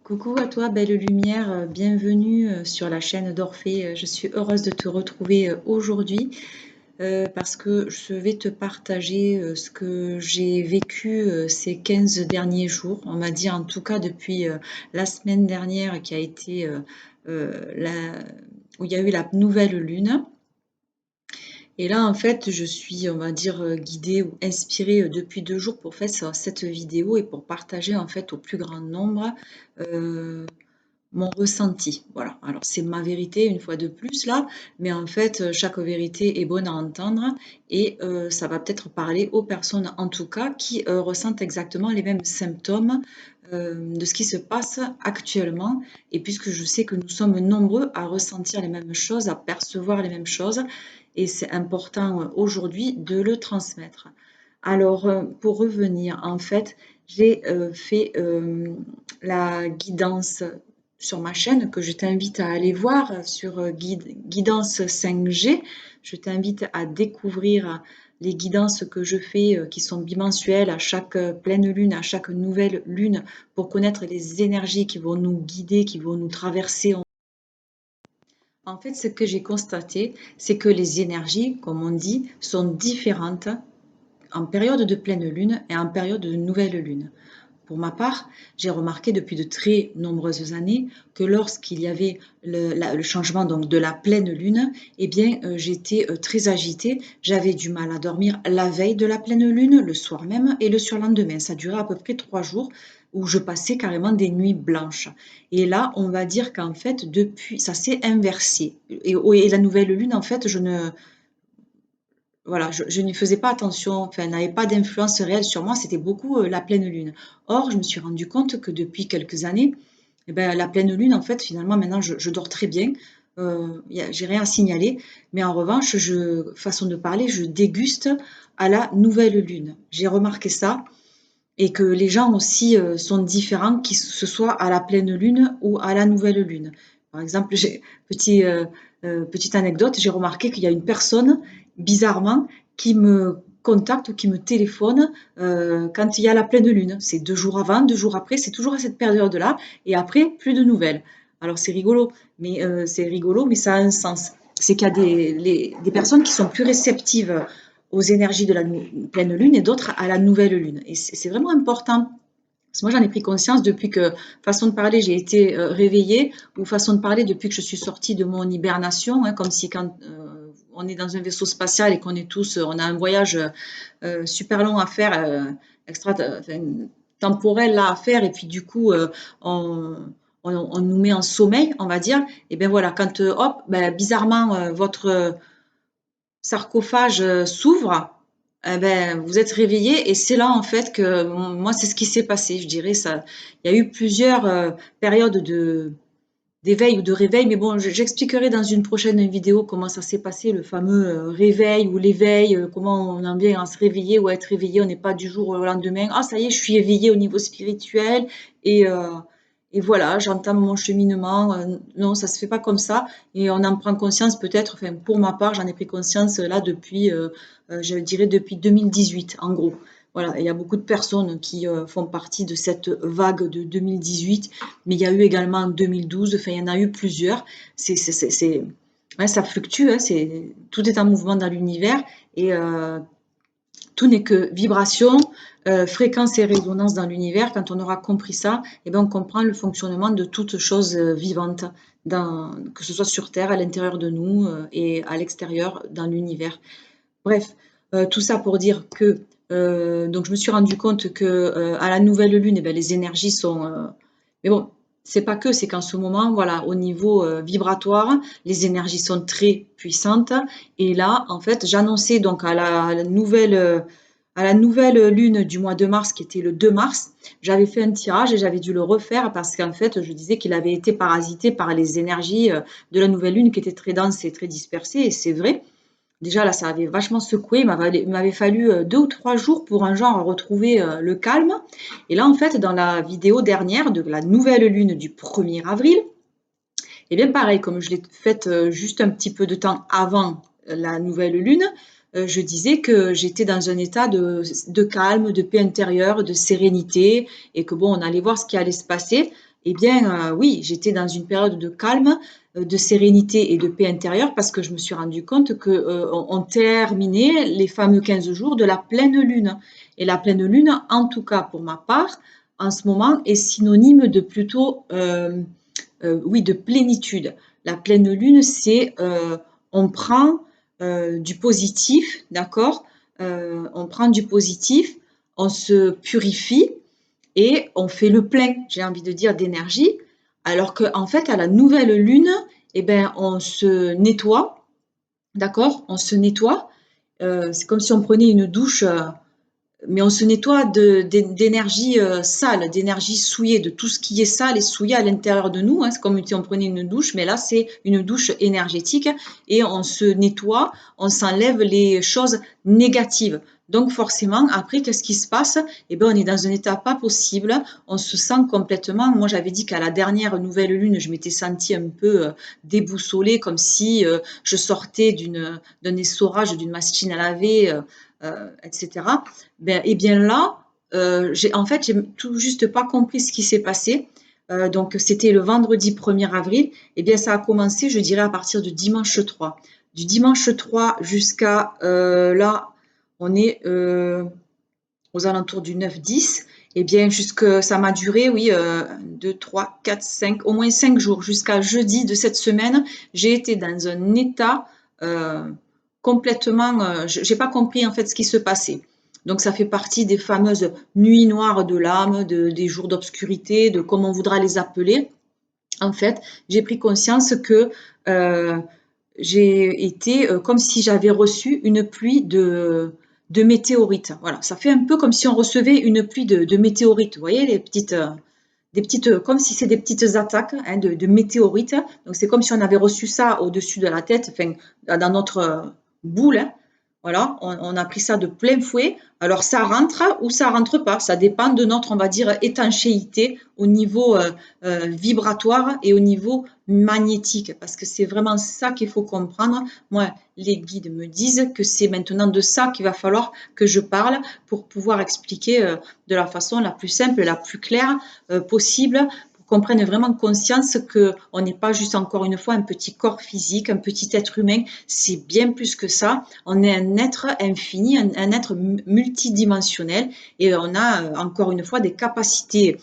Coucou à toi, belle lumière, bienvenue sur la chaîne d'Orphée. Je suis heureuse de te retrouver aujourd'hui parce que je vais te partager ce que j'ai vécu ces 15 derniers jours. On m'a dit en tout cas depuis la semaine dernière qui a été où il y a eu la nouvelle lune. Et là, en fait, je suis, on va dire, guidée ou inspirée depuis 2 jours pour faire cette vidéo et pour partager en fait au plus grand nombre euh, mon ressenti. Voilà. Alors, c'est ma vérité une fois de plus là, mais en fait, chaque vérité est bonne à entendre et ça va peut-être parler aux personnes en tout cas qui ressentent exactement les mêmes symptômes de ce qui se passe actuellement. Et puisque je sais que nous sommes nombreux à ressentir les mêmes choses, à percevoir les mêmes choses, et c'est important aujourd'hui de le transmettre. Alors, pour revenir, en fait, j'ai fait la guidance sur ma chaîne que je t'invite à aller voir sur Guidance 5G. Je t'invite à découvrir les guidances que je fais qui sont bimensuelles à chaque pleine lune, à chaque nouvelle lune pour connaître les énergies qui vont nous guider, qui vont nous traverser. En fait, ce que j'ai constaté, c'est que les énergies, comme on dit, sont différentes en période de pleine lune et en période de nouvelle lune. Pour ma part, j'ai remarqué depuis de très nombreuses années que lorsqu'il y avait le changement donc, de la pleine lune, eh bien, j'étais très agitée. J'avais du mal à dormir la veille de la pleine lune, le soir même et le surlendemain. Ça durait à peu près 3 jours où je passais carrément des nuits blanches. Et là, on va dire qu'en fait, depuis, ça s'est inversé. Et la nouvelle lune, en fait, voilà, je n'y faisais pas attention, enfin, elle n'avait pas d'influence réelle sur moi, c'était beaucoup la pleine lune. Or, je me suis rendu compte que depuis quelques années, eh ben, la pleine lune, en fait, finalement, maintenant, je dors très bien, j'ai rien à signaler, mais en revanche, façon de parler, je déguste à la nouvelle lune. J'ai remarqué ça, et que les gens aussi sont différents, que ce soit à la pleine lune ou à la nouvelle lune. Par exemple, petite anecdote, j'ai remarqué qu'il y a une personne, bizarrement, qui me contacte ou qui me téléphone quand il y a la pleine lune. C'est 2 jours avant, 2 jours après, c'est toujours à cette période-là, et après, plus de nouvelles. Alors c'est rigolo, mais ça a un sens. C'est qu'il y a des personnes qui sont plus réceptives aux énergies de la pleine lune et d'autres à la nouvelle lune. Et c'est vraiment important. Parce que moi, j'en ai pris conscience depuis que, façon de parler, j'ai été réveillée, ou façon de parler depuis que je suis sortie de mon hibernation, hein, comme si quand on est dans un vaisseau spatial et qu'on est tous, on a un voyage super long à faire, enfin, temporel là à faire, et puis du coup, on nous met en sommeil, on va dire. Et bien voilà, quand hop, ben, bizarrement, votre sarcophage s'ouvre, eh ben, vous êtes réveillé et c'est là en fait que moi c'est ce qui s'est passé, je dirais ça. Il y a eu plusieurs périodes de d'éveil ou de réveil, mais bon, j'expliquerai dans une prochaine vidéo comment ça s'est passé, le fameux réveil ou l'éveil, comment on en vient à se réveiller ou à être réveillé, on n'est pas du jour au lendemain, ah ça y est, je suis éveillé au niveau spirituel et, euh, et voilà, j'entame mon cheminement. Non, ça se fait pas comme ça et on en prend conscience peut-être, enfin pour ma part, j'en ai pris conscience là depuis, je dirais depuis 2018 en gros. Voilà, il y a beaucoup de personnes qui font partie de cette vague de 2018, mais il y a eu également 2012, enfin il y en a eu plusieurs. Ouais, ça fluctue, hein, tout est en mouvement dans l'univers et tout n'est que vibration, fréquence et résonance dans l'univers. Quand on aura compris ça, eh bien, on comprend le fonctionnement de toute chose vivante, que ce soit sur Terre, à l'intérieur de nous et à l'extérieur dans l'univers. Bref, tout ça pour dire que donc je me suis rendu compte que à la nouvelle lune, eh ben, les énergies sont. Mais bon, c'est pas que, c'est qu'en ce moment, voilà, au niveau vibratoire, les énergies sont très puissantes. Et là, en fait, j'annonçais donc à la nouvelle lune du mois de mars, qui était le 2 mars, j'avais fait un tirage et j'avais dû le refaire parce qu'en fait, je disais qu'il avait été parasité par les énergies de la nouvelle lune qui étaient très denses et très dispersées. Et c'est vrai. Déjà, là, ça avait vachement secoué. Il m'avait fallu 2 ou 3 jours pour un genre retrouver le calme. Et là, en fait, dans la vidéo dernière de la nouvelle lune du 1er avril, et bien pareil, comme je l'ai faite juste un petit peu de temps avant la nouvelle lune, je disais que j'étais dans un état de calme, de paix intérieure, de sérénité et que bon, on allait voir ce qui allait se passer. Eh bien, oui, j'étais dans une période de calme, de sérénité et de paix intérieure parce que je me suis rendu compte que on terminait les fameux 15 jours de la pleine lune. Et la pleine lune, en tout cas pour ma part, en ce moment, est synonyme de plutôt, oui, de plénitude. La pleine lune, c'est on prend du positif, d'accord. On prend du positif, on se purifie et on fait le plein, j'ai envie de dire, d'énergie. Alors qu'en fait, à la nouvelle lune, eh ben, on se nettoie, d'accord. On se nettoie. C'est comme si on prenait une douche mais on se nettoie d'énergie sale, d'énergie souillée, de tout ce qui est sale et souillé à l'intérieur de nous, hein. C'est comme si on prenait une douche, mais là c'est une douche énergétique et on se nettoie, on s'enlève les choses négatives. Donc forcément, après, qu'est-ce qui se passe? Eh bien, on est dans un état pas possible, on se sent complètement. Moi, j'avais dit qu'à la dernière nouvelle lune, je m'étais sentie un peu déboussolée, comme si je sortais d'un essorage d'une machine à laver. Etc. Ben, et bien là, en fait, j'ai tout juste pas compris ce qui s'est passé. Donc, c'était le vendredi 1er avril. Et bien, ça a commencé, je dirais, à partir du dimanche 3. Du dimanche 3 jusqu'à là, on est aux alentours du 9-10. Et bien, ça m'a duré, oui, 2, 3, 4, 5, au moins 5 jours. Jusqu'à jeudi de cette semaine, j'ai été dans un état complètement, j'ai pas compris en fait ce qui se passait. Donc ça fait partie des fameuses nuits noires de l'âme, des jours d'obscurité, de comme on voudra les appeler. En fait, j'ai pris conscience que euh, j'ai été comme si j'avais reçu une pluie de météorites. Voilà, ça fait un peu comme si on recevait une pluie de météorites. Vous voyez, des petites, comme si c'est des petites attaques hein, de météorites. Donc c'est comme si on avait reçu ça au-dessus de la tête, enfin dans notre boule. Hein. Voilà, on a pris ça de plein fouet. Alors ça rentre ou ça rentre pas. Ça dépend de notre, on va dire, étanchéité au niveau vibratoire et au niveau magnétique. Parce que c'est vraiment ça qu'il faut comprendre. Moi, les guides me disent que c'est maintenant de ça qu'il va falloir que je parle pour pouvoir expliquer de la façon la plus simple, la plus claire possible qu'on prenne vraiment conscience qu'on n'est pas juste encore une fois un petit corps physique, un petit être humain, c'est bien plus que ça. On est un être infini, un être multidimensionnel et on a encore une fois des capacités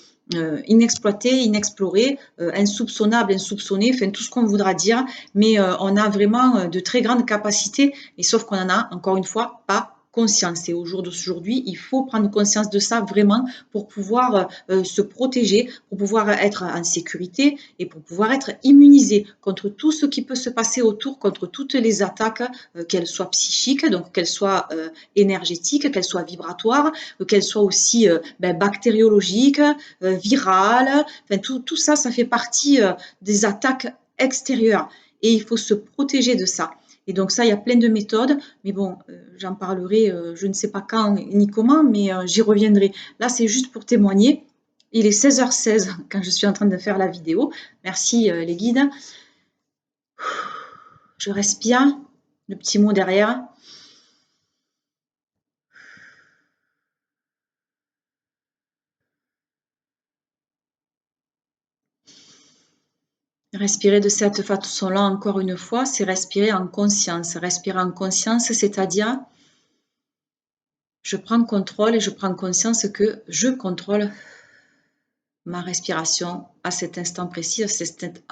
inexploitées, inexplorées, insoupçonnables, insoupçonnées, enfin tout ce qu'on voudra dire, mais on a vraiment de très grandes capacités, et sauf qu'on en a encore une fois pas conscience. Et au jour d'aujourd'hui, il faut prendre conscience de ça vraiment pour pouvoir se protéger, pour pouvoir être en sécurité et pour pouvoir être immunisé contre tout ce qui peut se passer autour, contre toutes les attaques, qu'elles soient psychiques, donc qu'elles soient énergétiques, qu'elles soient vibratoires, qu'elles soient aussi bactériologiques, virales. Enfin, tout ça, ça fait partie des attaques extérieures et il faut se protéger de ça. Et donc ça, il y a plein de méthodes, mais bon, j'en parlerai, je ne sais pas quand ni comment, mais j'y reviendrai. Là, c'est juste pour témoigner. Il est 16h16 quand je suis en train de faire la vidéo. Merci les guides. Je respire, le petit mot derrière. Respirer de cette façon-là, encore une fois, c'est respirer en conscience. Respirer en conscience, c'est-à-dire je prends contrôle et je prends conscience que je contrôle ma respiration à cet instant précis, à cet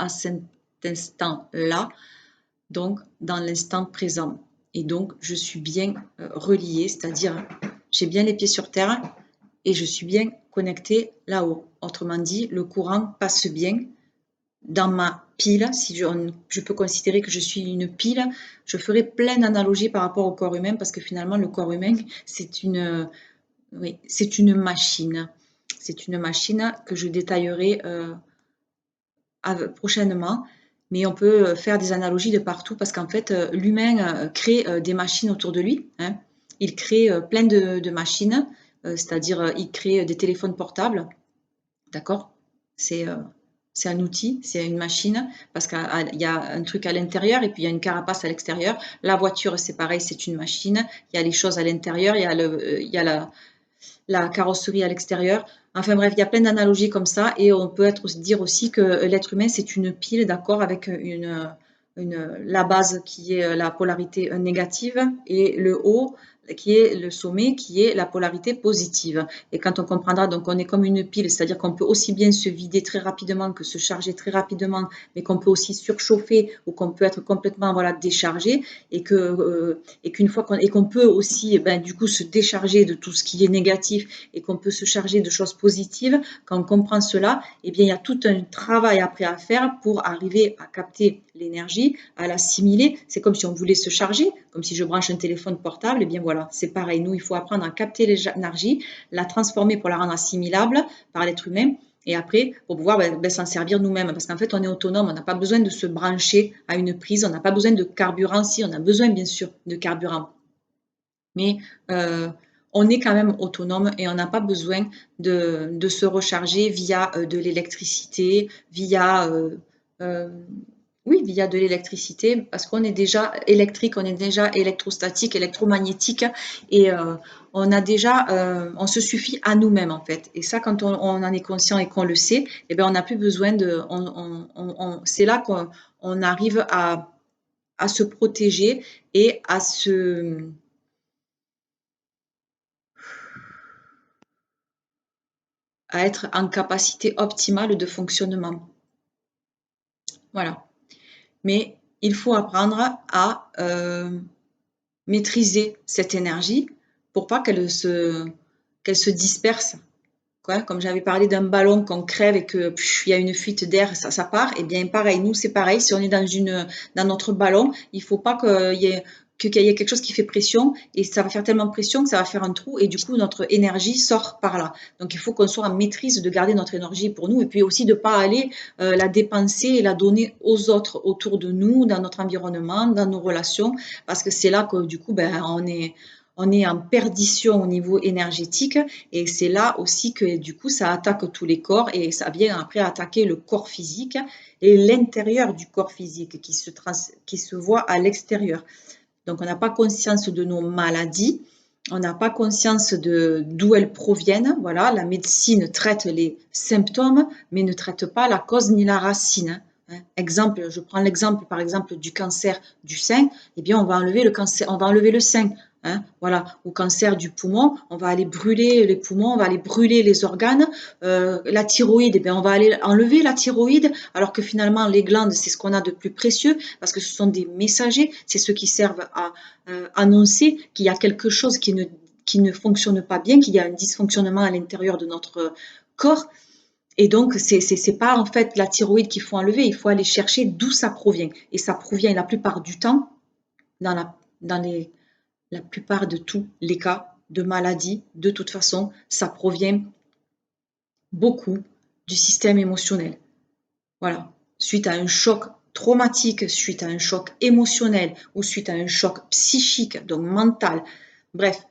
instant-là, donc dans l'instant présent. Et donc, je suis bien reliée, c'est-à-dire j'ai bien les pieds sur terre et je suis bien connectée là-haut. Autrement dit, le courant passe bien dans ma pile. Si je peux considérer que je suis une pile, je ferai plein d'analogies par rapport au corps humain parce que finalement, le corps humain, oui, c'est une machine. C'est une machine que je détaillerai prochainement, mais on peut faire des analogies de partout parce qu'en fait, l'humain crée des machines autour de lui. Hein. Il crée plein de machines, c'est-à-dire il crée des téléphones portables, d'accord? C'est c'est un outil, c'est une machine, parce qu'il y a un truc à l'intérieur et puis il y a une carapace à l'extérieur. La voiture, c'est pareil, c'est une machine. Il y a les choses à l'intérieur, il y a la carrosserie à l'extérieur. Enfin bref, il y a plein d'analogies comme ça et on peut dire aussi que l'être humain, c'est une pile, d'accord, avec la base qui est la polarité négative et le haut qui est le sommet qui est la polarité positive. Et quand on comprendra, donc on est comme une pile, c'est-à-dire qu'on peut aussi bien se vider très rapidement que se charger très rapidement, mais qu'on peut aussi surchauffer ou qu'on peut être complètement voilà, déchargé et qu'une fois qu'on peut aussi ben, du coup se décharger de tout ce qui est négatif et qu'on peut se charger de choses positives, quand on comprend cela, eh bien il y a tout un travail après à faire pour arriver à capter l'énergie, à l'assimiler. C'est comme si on voulait se charger, comme si je branche un téléphone portable, et bien voilà, c'est pareil. Nous, il faut apprendre à capter l'énergie, la transformer pour la rendre assimilable par l'être humain. Et après, pour pouvoir s'en servir nous-mêmes. Parce qu'en fait, on est autonome, on n'a pas besoin de se brancher à une prise, on n'a pas besoin de carburant. Si, on a besoin bien sûr de carburant. Mais on est quand même autonome et on n'a pas besoin de se recharger via de l'électricité, via oui, via de l'électricité, parce qu'on est déjà électrique, on est déjà électrostatique, électromagnétique, et on se suffit à nous-mêmes en fait. Et ça, quand on en est conscient et qu'on le sait, eh bien, on n'a plus besoin c'est là qu'on arrive à se protéger et à être en capacité optimale de fonctionnement. Voilà. Mais il faut apprendre à maîtriser cette énergie pour pas qu'elle se disperse. Quoi. Comme j'avais parlé d'un ballon qu'on crève et que il y a une fuite d'air, ça part. Et bien pareil, nous c'est pareil. Si on est dans notre ballon, il faut pas qu'il y ait quelque chose qui fait pression et ça va faire tellement pression que ça va faire un trou et du coup notre énergie sort par là. Donc il faut qu'on soit en maîtrise de garder notre énergie pour nous et puis aussi de pas aller la dépenser et la donner aux autres autour de nous, dans notre environnement, dans nos relations, parce que c'est là que du coup ben, on est en perdition au niveau énergétique et c'est là aussi que du coup ça attaque tous les corps et ça vient après attaquer le corps physique et l'intérieur du corps physique qui se voit à l'extérieur. Donc on n'a pas conscience de nos maladies, on n'a pas conscience de d'où elles proviennent. Voilà, la médecine traite les symptômes mais ne traite pas la cause ni la racine. Exemple, je prends l'exemple par exemple du cancer du sein, eh bien on va enlever le cancer, on va enlever le sein. Voilà, au cancer du poumon, on va aller brûler les poumons, on va aller brûler les organes. La thyroïde, eh bien, on va aller enlever la thyroïde, alors que finalement les glandes, c'est ce qu'on a de plus précieux, parce que ce sont des messagers, c'est ceux qui servent à annoncer qu'il y a quelque chose qui ne fonctionne pas bien, qu'il y a un dysfonctionnement à l'intérieur de notre corps. Et donc, c'est pas en fait la thyroïde qu'il faut enlever, il faut aller chercher d'où ça provient. Et ça provient la plupart du temps, dans la plupart de tous les cas de maladie, de toute façon, ça provient beaucoup du système émotionnel. Voilà. Suite à un choc traumatique, suite à un choc émotionnel ou suite à un choc psychique, donc mental. Bref,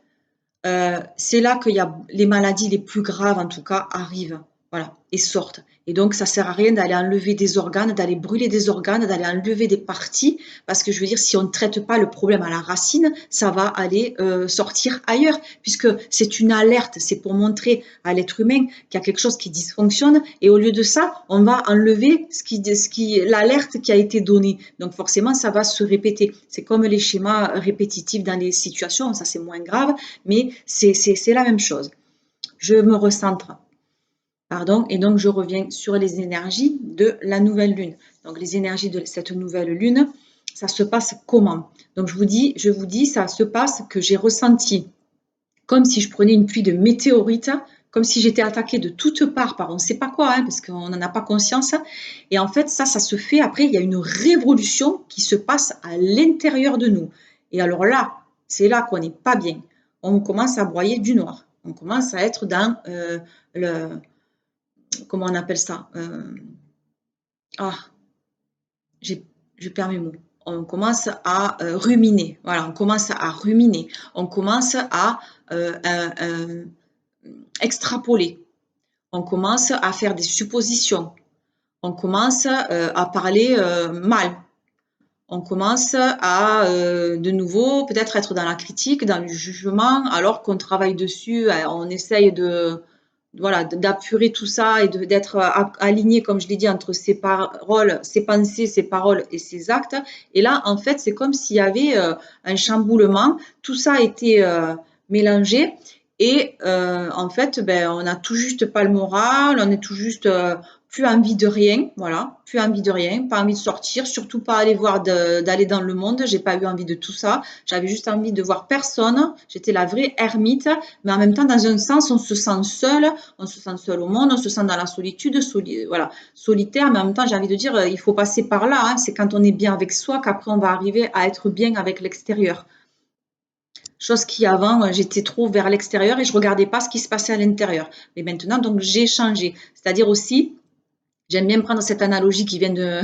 c'est là que les maladies les plus graves, en tout cas, arrivent, voilà, et sortent. Et donc, ça sert à rien d'aller enlever des organes, d'aller brûler des organes, d'aller enlever des parties, parce que je veux dire, si on ne traite pas le problème à la racine, ça va aller sortir ailleurs, puisque c'est une alerte, c'est pour montrer à l'être humain qu'il y a quelque chose qui dysfonctionne, et au lieu de ça, on va enlever l'alerte qui a été donnée. Donc, forcément, ça va se répéter. C'est comme les schémas répétitifs dans les situations, ça c'est moins grave, mais c'est la même chose. Je me recentre, pardon, et donc je reviens sur les énergies de la nouvelle lune. Donc les énergies de cette nouvelle lune, ça se passe comment? Donc je vous dis, ça se passe que j'ai ressenti comme si je prenais une pluie de météorites, comme si j'étais attaquée de toutes parts par on ne sait pas quoi, parce qu'on n'en a pas conscience. Et en fait, ça se fait après, il y a une révolution qui se passe à l'intérieur de nous. Et alors là, c'est là qu'on n'est pas bien. On commence à broyer du noir. On commence à être dans le... Comment on appelle ça Ah, je perds mes mots. On commence à ruminer. Voilà, on commence à ruminer. On commence à extrapoler. On commence à faire des suppositions. on commence à parler mal. On commence à de nouveau peut-être être dans la critique, dans le jugement, alors qu'on travaille dessus, on essaye de voilà d'apurer tout ça et d'être aligné, comme je l'ai dit, entre ses paroles, ses pensées, ses paroles et ses actes. Et là, en fait, c'est comme s'il y avait un chamboulement. Tout ça a été mélangé. Et en fait, ben, on n'a tout juste pas le moral, on est tout juste plus envie de rien, voilà, plus envie de rien, pas envie de sortir, surtout pas aller voir d'aller dans le monde, j'ai pas eu envie de tout ça, j'avais juste envie de voir personne, j'étais la vraie ermite, mais en même temps, dans un sens, on se sent seul au monde, on se sent dans la solitude, voilà, solitaire, mais en même temps, j'ai envie de dire, il faut passer par là, hein, c'est quand on est bien avec soi qu'après on va arriver à être bien avec l'extérieur. Chose qui avant, j'étais trop vers l'extérieur et je regardais pas ce qui se passait à l'intérieur. Mais maintenant, donc, j'ai changé. C'est-à-dire aussi, j'aime bien prendre cette analogie qui vient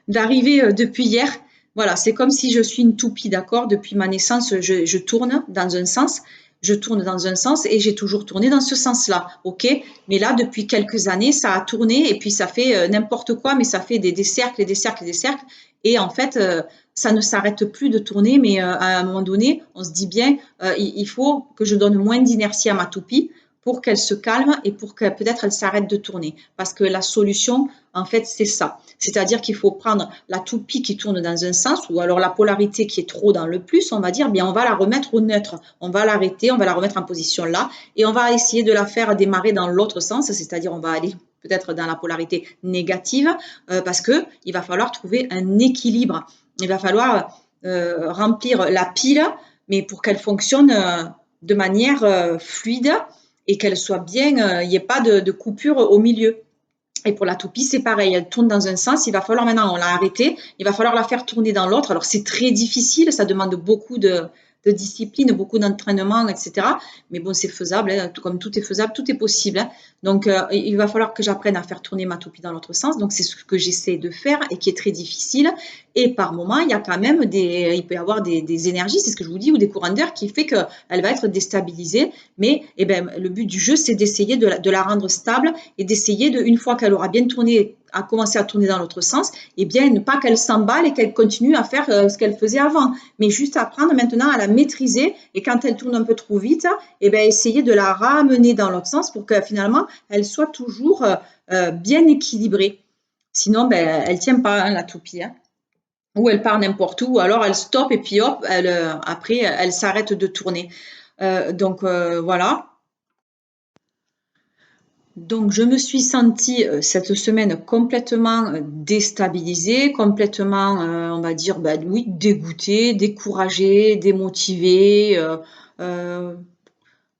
d'arriver depuis hier. Voilà, c'est comme si je suis une toupie, d'accord? Depuis ma naissance, je tourne dans un sens, je tourne dans un sens et j'ai toujours tourné dans ce sens-là, ok? Mais là, depuis quelques années, ça a tourné et puis ça fait n'importe quoi, mais ça fait des cercles et des cercles et des cercles. Et en fait, ça ne s'arrête plus de tourner, mais à un moment donné, on se dit bien, il faut que je donne moins d'inertie à ma toupie pour qu'elle se calme et pour que peut-être elle s'arrête de tourner. Parce que la solution, en fait, c'est ça. C'est-à-dire qu'il faut prendre la toupie qui tourne dans un sens ou alors la polarité qui est trop dans le plus, on va dire, bien on va la remettre au neutre. On va l'arrêter, on va la remettre en position là et on va essayer de la faire démarrer dans l'autre sens, c'est-à-dire on va aller peut-être dans la polarité négative parce que il va falloir trouver un équilibre. Il va falloir remplir la pile, mais pour qu'elle fonctionne de manière fluide et qu'elle soit bien, il n'y ait pas de coupure au milieu. Et pour la toupie, c'est pareil, elle tourne dans un sens, il va falloir maintenant, on l'a arrêtée, il va falloir la faire tourner dans l'autre. Alors c'est très difficile, ça demande beaucoup de discipline, beaucoup d'entraînement, etc. Mais bon, c'est faisable, hein, comme tout est faisable, tout est possible. Hein. Donc il va falloir que j'apprenne à faire tourner ma toupie dans l'autre sens. Donc c'est ce que j'essaie de faire et qui est très difficile. Et par moment, il y a quand même il peut y avoir des énergies, c'est ce que je vous dis, ou des courants d'air qui fait qu'elle va être déstabilisée. Mais eh ben, le but du jeu, c'est d'essayer de la rendre stable et d'essayer, une fois qu'elle aura bien tourné, à commencer à tourner dans l'autre sens, et bien ne pas qu'elle s'emballe et qu'elle continue à faire ce qu'elle faisait avant, mais juste apprendre maintenant à la maîtriser et quand elle tourne un peu trop vite, et bien essayer de la ramener dans l'autre sens pour que finalement elle soit toujours bien équilibrée. Sinon, ben, elle ne tient pas hein, la toupie. Hein. Ou elle part n'importe où, alors elle stoppe et puis hop, après elle s'arrête de tourner. Donc voilà. Donc, je me suis sentie cette semaine complètement déstabilisée, complètement, on va dire, bah, oui, dégoûtée, découragée, démotivée, euh,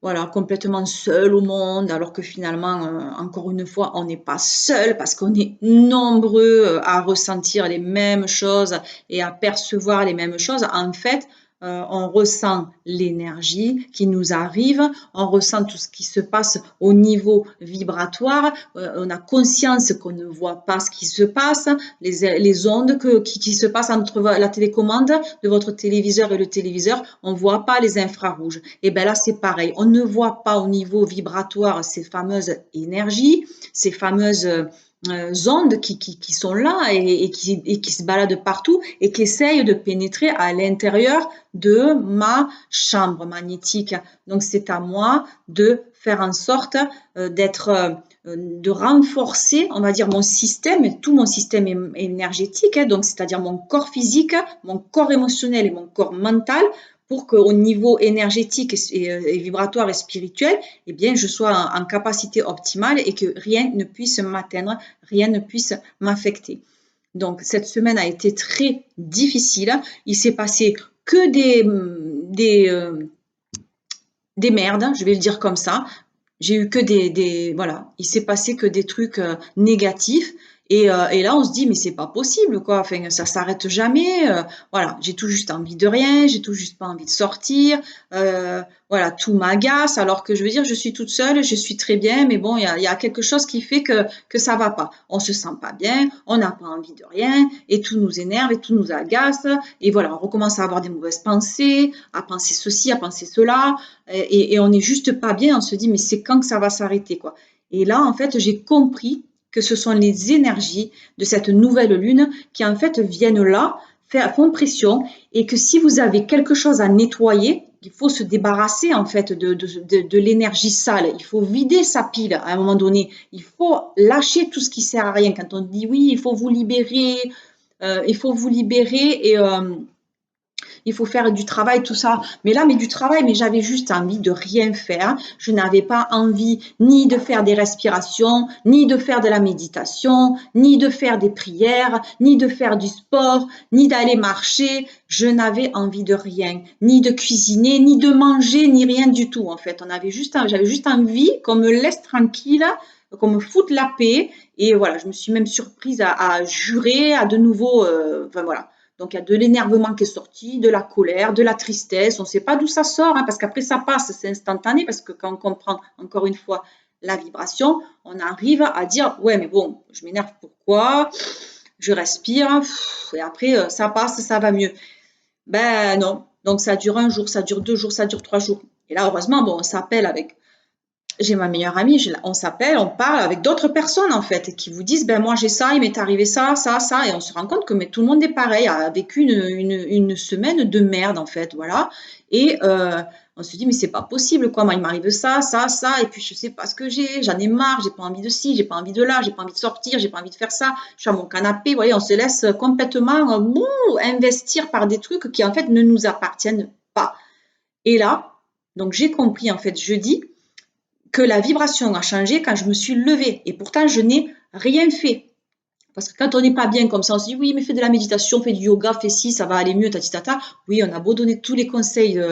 voilà, complètement seule au monde, alors que finalement, encore une fois, on n'est pas seul parce qu'on est nombreux à ressentir les mêmes choses et à percevoir les mêmes choses. En fait, on ressent l'énergie qui nous arrive, on ressent tout ce qui se passe au niveau vibratoire, on a conscience qu'on ne voit pas ce qui se passe, les ondes qui se passent entre la télécommande de votre téléviseur et le téléviseur, on ne voit pas les infrarouges. Et bien là, c'est pareil, on ne voit pas au niveau vibratoire ces fameuses énergies, ces fameuses ondes qui sont là et qui se baladent partout et qui essayent de pénétrer à l'intérieur de ma chambre magnétique. Donc, c'est à moi de faire en sorte de renforcer, on va dire, mon système, tout mon système énergétique, hein, donc c'est-à-dire mon corps physique, mon corps émotionnel et mon corps mental, pour qu'au niveau énergétique et vibratoire et spirituel, eh bien, je sois en capacité optimale et que rien ne puisse m'atteindre, rien ne puisse m'affecter. Donc, cette semaine a été très difficile. Il s'est passé que des merdes, je vais le dire comme ça. J'ai eu que voilà, il s'est passé que des trucs négatifs. Et là, on se dit, mais c'est pas possible, quoi. Enfin, ça s'arrête jamais. Voilà, j'ai tout juste envie de rien, j'ai tout juste pas envie de sortir. Voilà, tout m'agace. Alors que je veux dire, je suis toute seule, je suis très bien, mais bon, il y a quelque chose qui fait que ça va pas. On se sent pas bien, on n'a pas envie de rien, et tout nous énerve, et tout nous agace. Et voilà, on recommence à avoir des mauvaises pensées, à penser ceci, à penser cela, et on n'est juste pas bien. On se dit, mais c'est quand que ça va s'arrêter, quoi. Et là, en fait, j'ai compris que ce sont les énergies de cette nouvelle lune qui en fait viennent là, font pression et que si vous avez quelque chose à nettoyer, il faut se débarrasser en fait de l'énergie sale. Il faut vider sa pile à un moment donné. Il faut lâcher tout ce qui sert à rien. Quand on dit oui, il faut vous libérer et il faut faire du travail, tout ça. Mais là, mais du travail, mais j'avais juste envie de rien faire. Je n'avais pas envie ni de faire des respirations, ni de faire de la méditation, ni de faire des prières, ni de faire du sport, ni d'aller marcher. Je n'avais envie de rien, ni de cuisiner, ni de manger, ni rien du tout, en fait. J'avais juste envie qu'on me laisse tranquille, qu'on me foute la paix. Et voilà, je me suis même surprise à jurer, à de nouveau, enfin voilà. Donc, il y a de l'énervement qui est sorti, de la colère, de la tristesse. On ne sait pas d'où ça sort, hein, parce qu'après, ça passe, c'est instantané, parce que quand on comprend, encore une fois, la vibration, on arrive à dire, ouais, mais bon, je m'énerve, pourquoi? Je respire, et après, ça passe, ça va mieux. Ben non. Donc, ça dure un jour, ça dure 2 jours, ça dure 3 jours. Et là, heureusement, bon, on s'appelle avec j'ai ma meilleure amie, on s'appelle, on parle avec d'autres personnes en fait, qui vous disent, ben moi j'ai ça, il m'est arrivé ça, ça, ça, et on se rend compte que mais tout le monde est pareil, a vécu une semaine de merde en fait, voilà. Et on se dit, mais c'est pas possible, quoi, moi il m'arrive ça, ça, ça, et puis je sais pas ce que j'en ai marre, j'ai pas envie de ci, j'ai pas envie de là, j'ai pas envie de sortir, j'ai pas envie de faire ça, je suis à mon canapé, vous voyez, on se laisse complètement investir par des trucs qui en fait ne nous appartiennent pas. Et là, donc j'ai compris en fait jeudi que la vibration a changé quand je me suis levée. Et pourtant, je n'ai rien fait. Parce que quand on n'est pas bien comme ça, on se dit oui, mais fais de la méditation, fais du yoga, fais ci, ça va aller mieux, tati tata. Oui, on a beau donner tous les conseils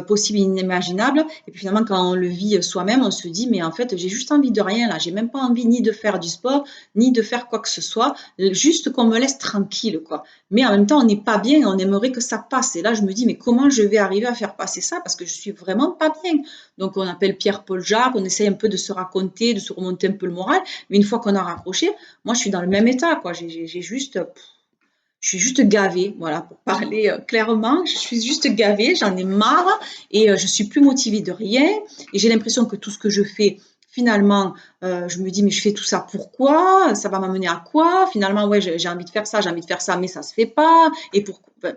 possibles et inimaginables. Et puis finalement, quand on le vit soi-même, on se dit mais en fait, j'ai juste envie de rien là. J'ai même pas envie ni de faire du sport, ni de faire quoi que ce soit. Juste qu'on me laisse tranquille, quoi. Mais en même temps, on n'est pas bien et on aimerait que ça passe. Et là, je me dis mais comment je vais arriver à faire passer ça parce que je suis vraiment pas bien. Donc, on appelle Pierre-Paul Jacques, on essaye un peu de se raconter, de se remonter un peu le moral. Mais une fois qu'on a raccroché, moi, je suis dans le même état, quoi. Je suis juste gavée, voilà, pour parler clairement. Je suis juste gavée, j'en ai marre et je suis plus motivée de rien. Et j'ai l'impression que tout ce que je fais, finalement, je me dis, mais je fais tout ça pourquoi? Ça va m'amener à quoi? Finalement, ouais, j'ai envie de faire ça, j'ai envie de faire ça, mais ça se fait pas. Et pourquoi? Enfin,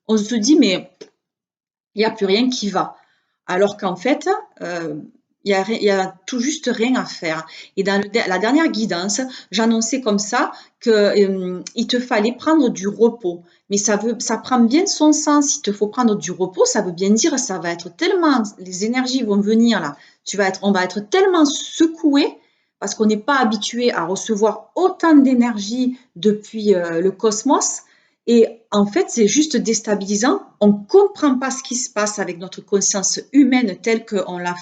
on se dit, mais il n'y a plus rien qui va. Alors qu'en fait, il y a tout juste rien à faire. Et dans la dernière guidance, j'annonçais comme ça qu'il te fallait prendre du repos. Mais ça prend bien son sens. Il te faut prendre du repos, ça veut bien dire ça va être tellement, les énergies vont venir là, on va être tellement secoué parce qu'on n'est pas habitué à recevoir autant d'énergie depuis le cosmos et en fait, c'est juste déstabilisant. On ne comprend pas ce qui se passe avec notre conscience humaine telle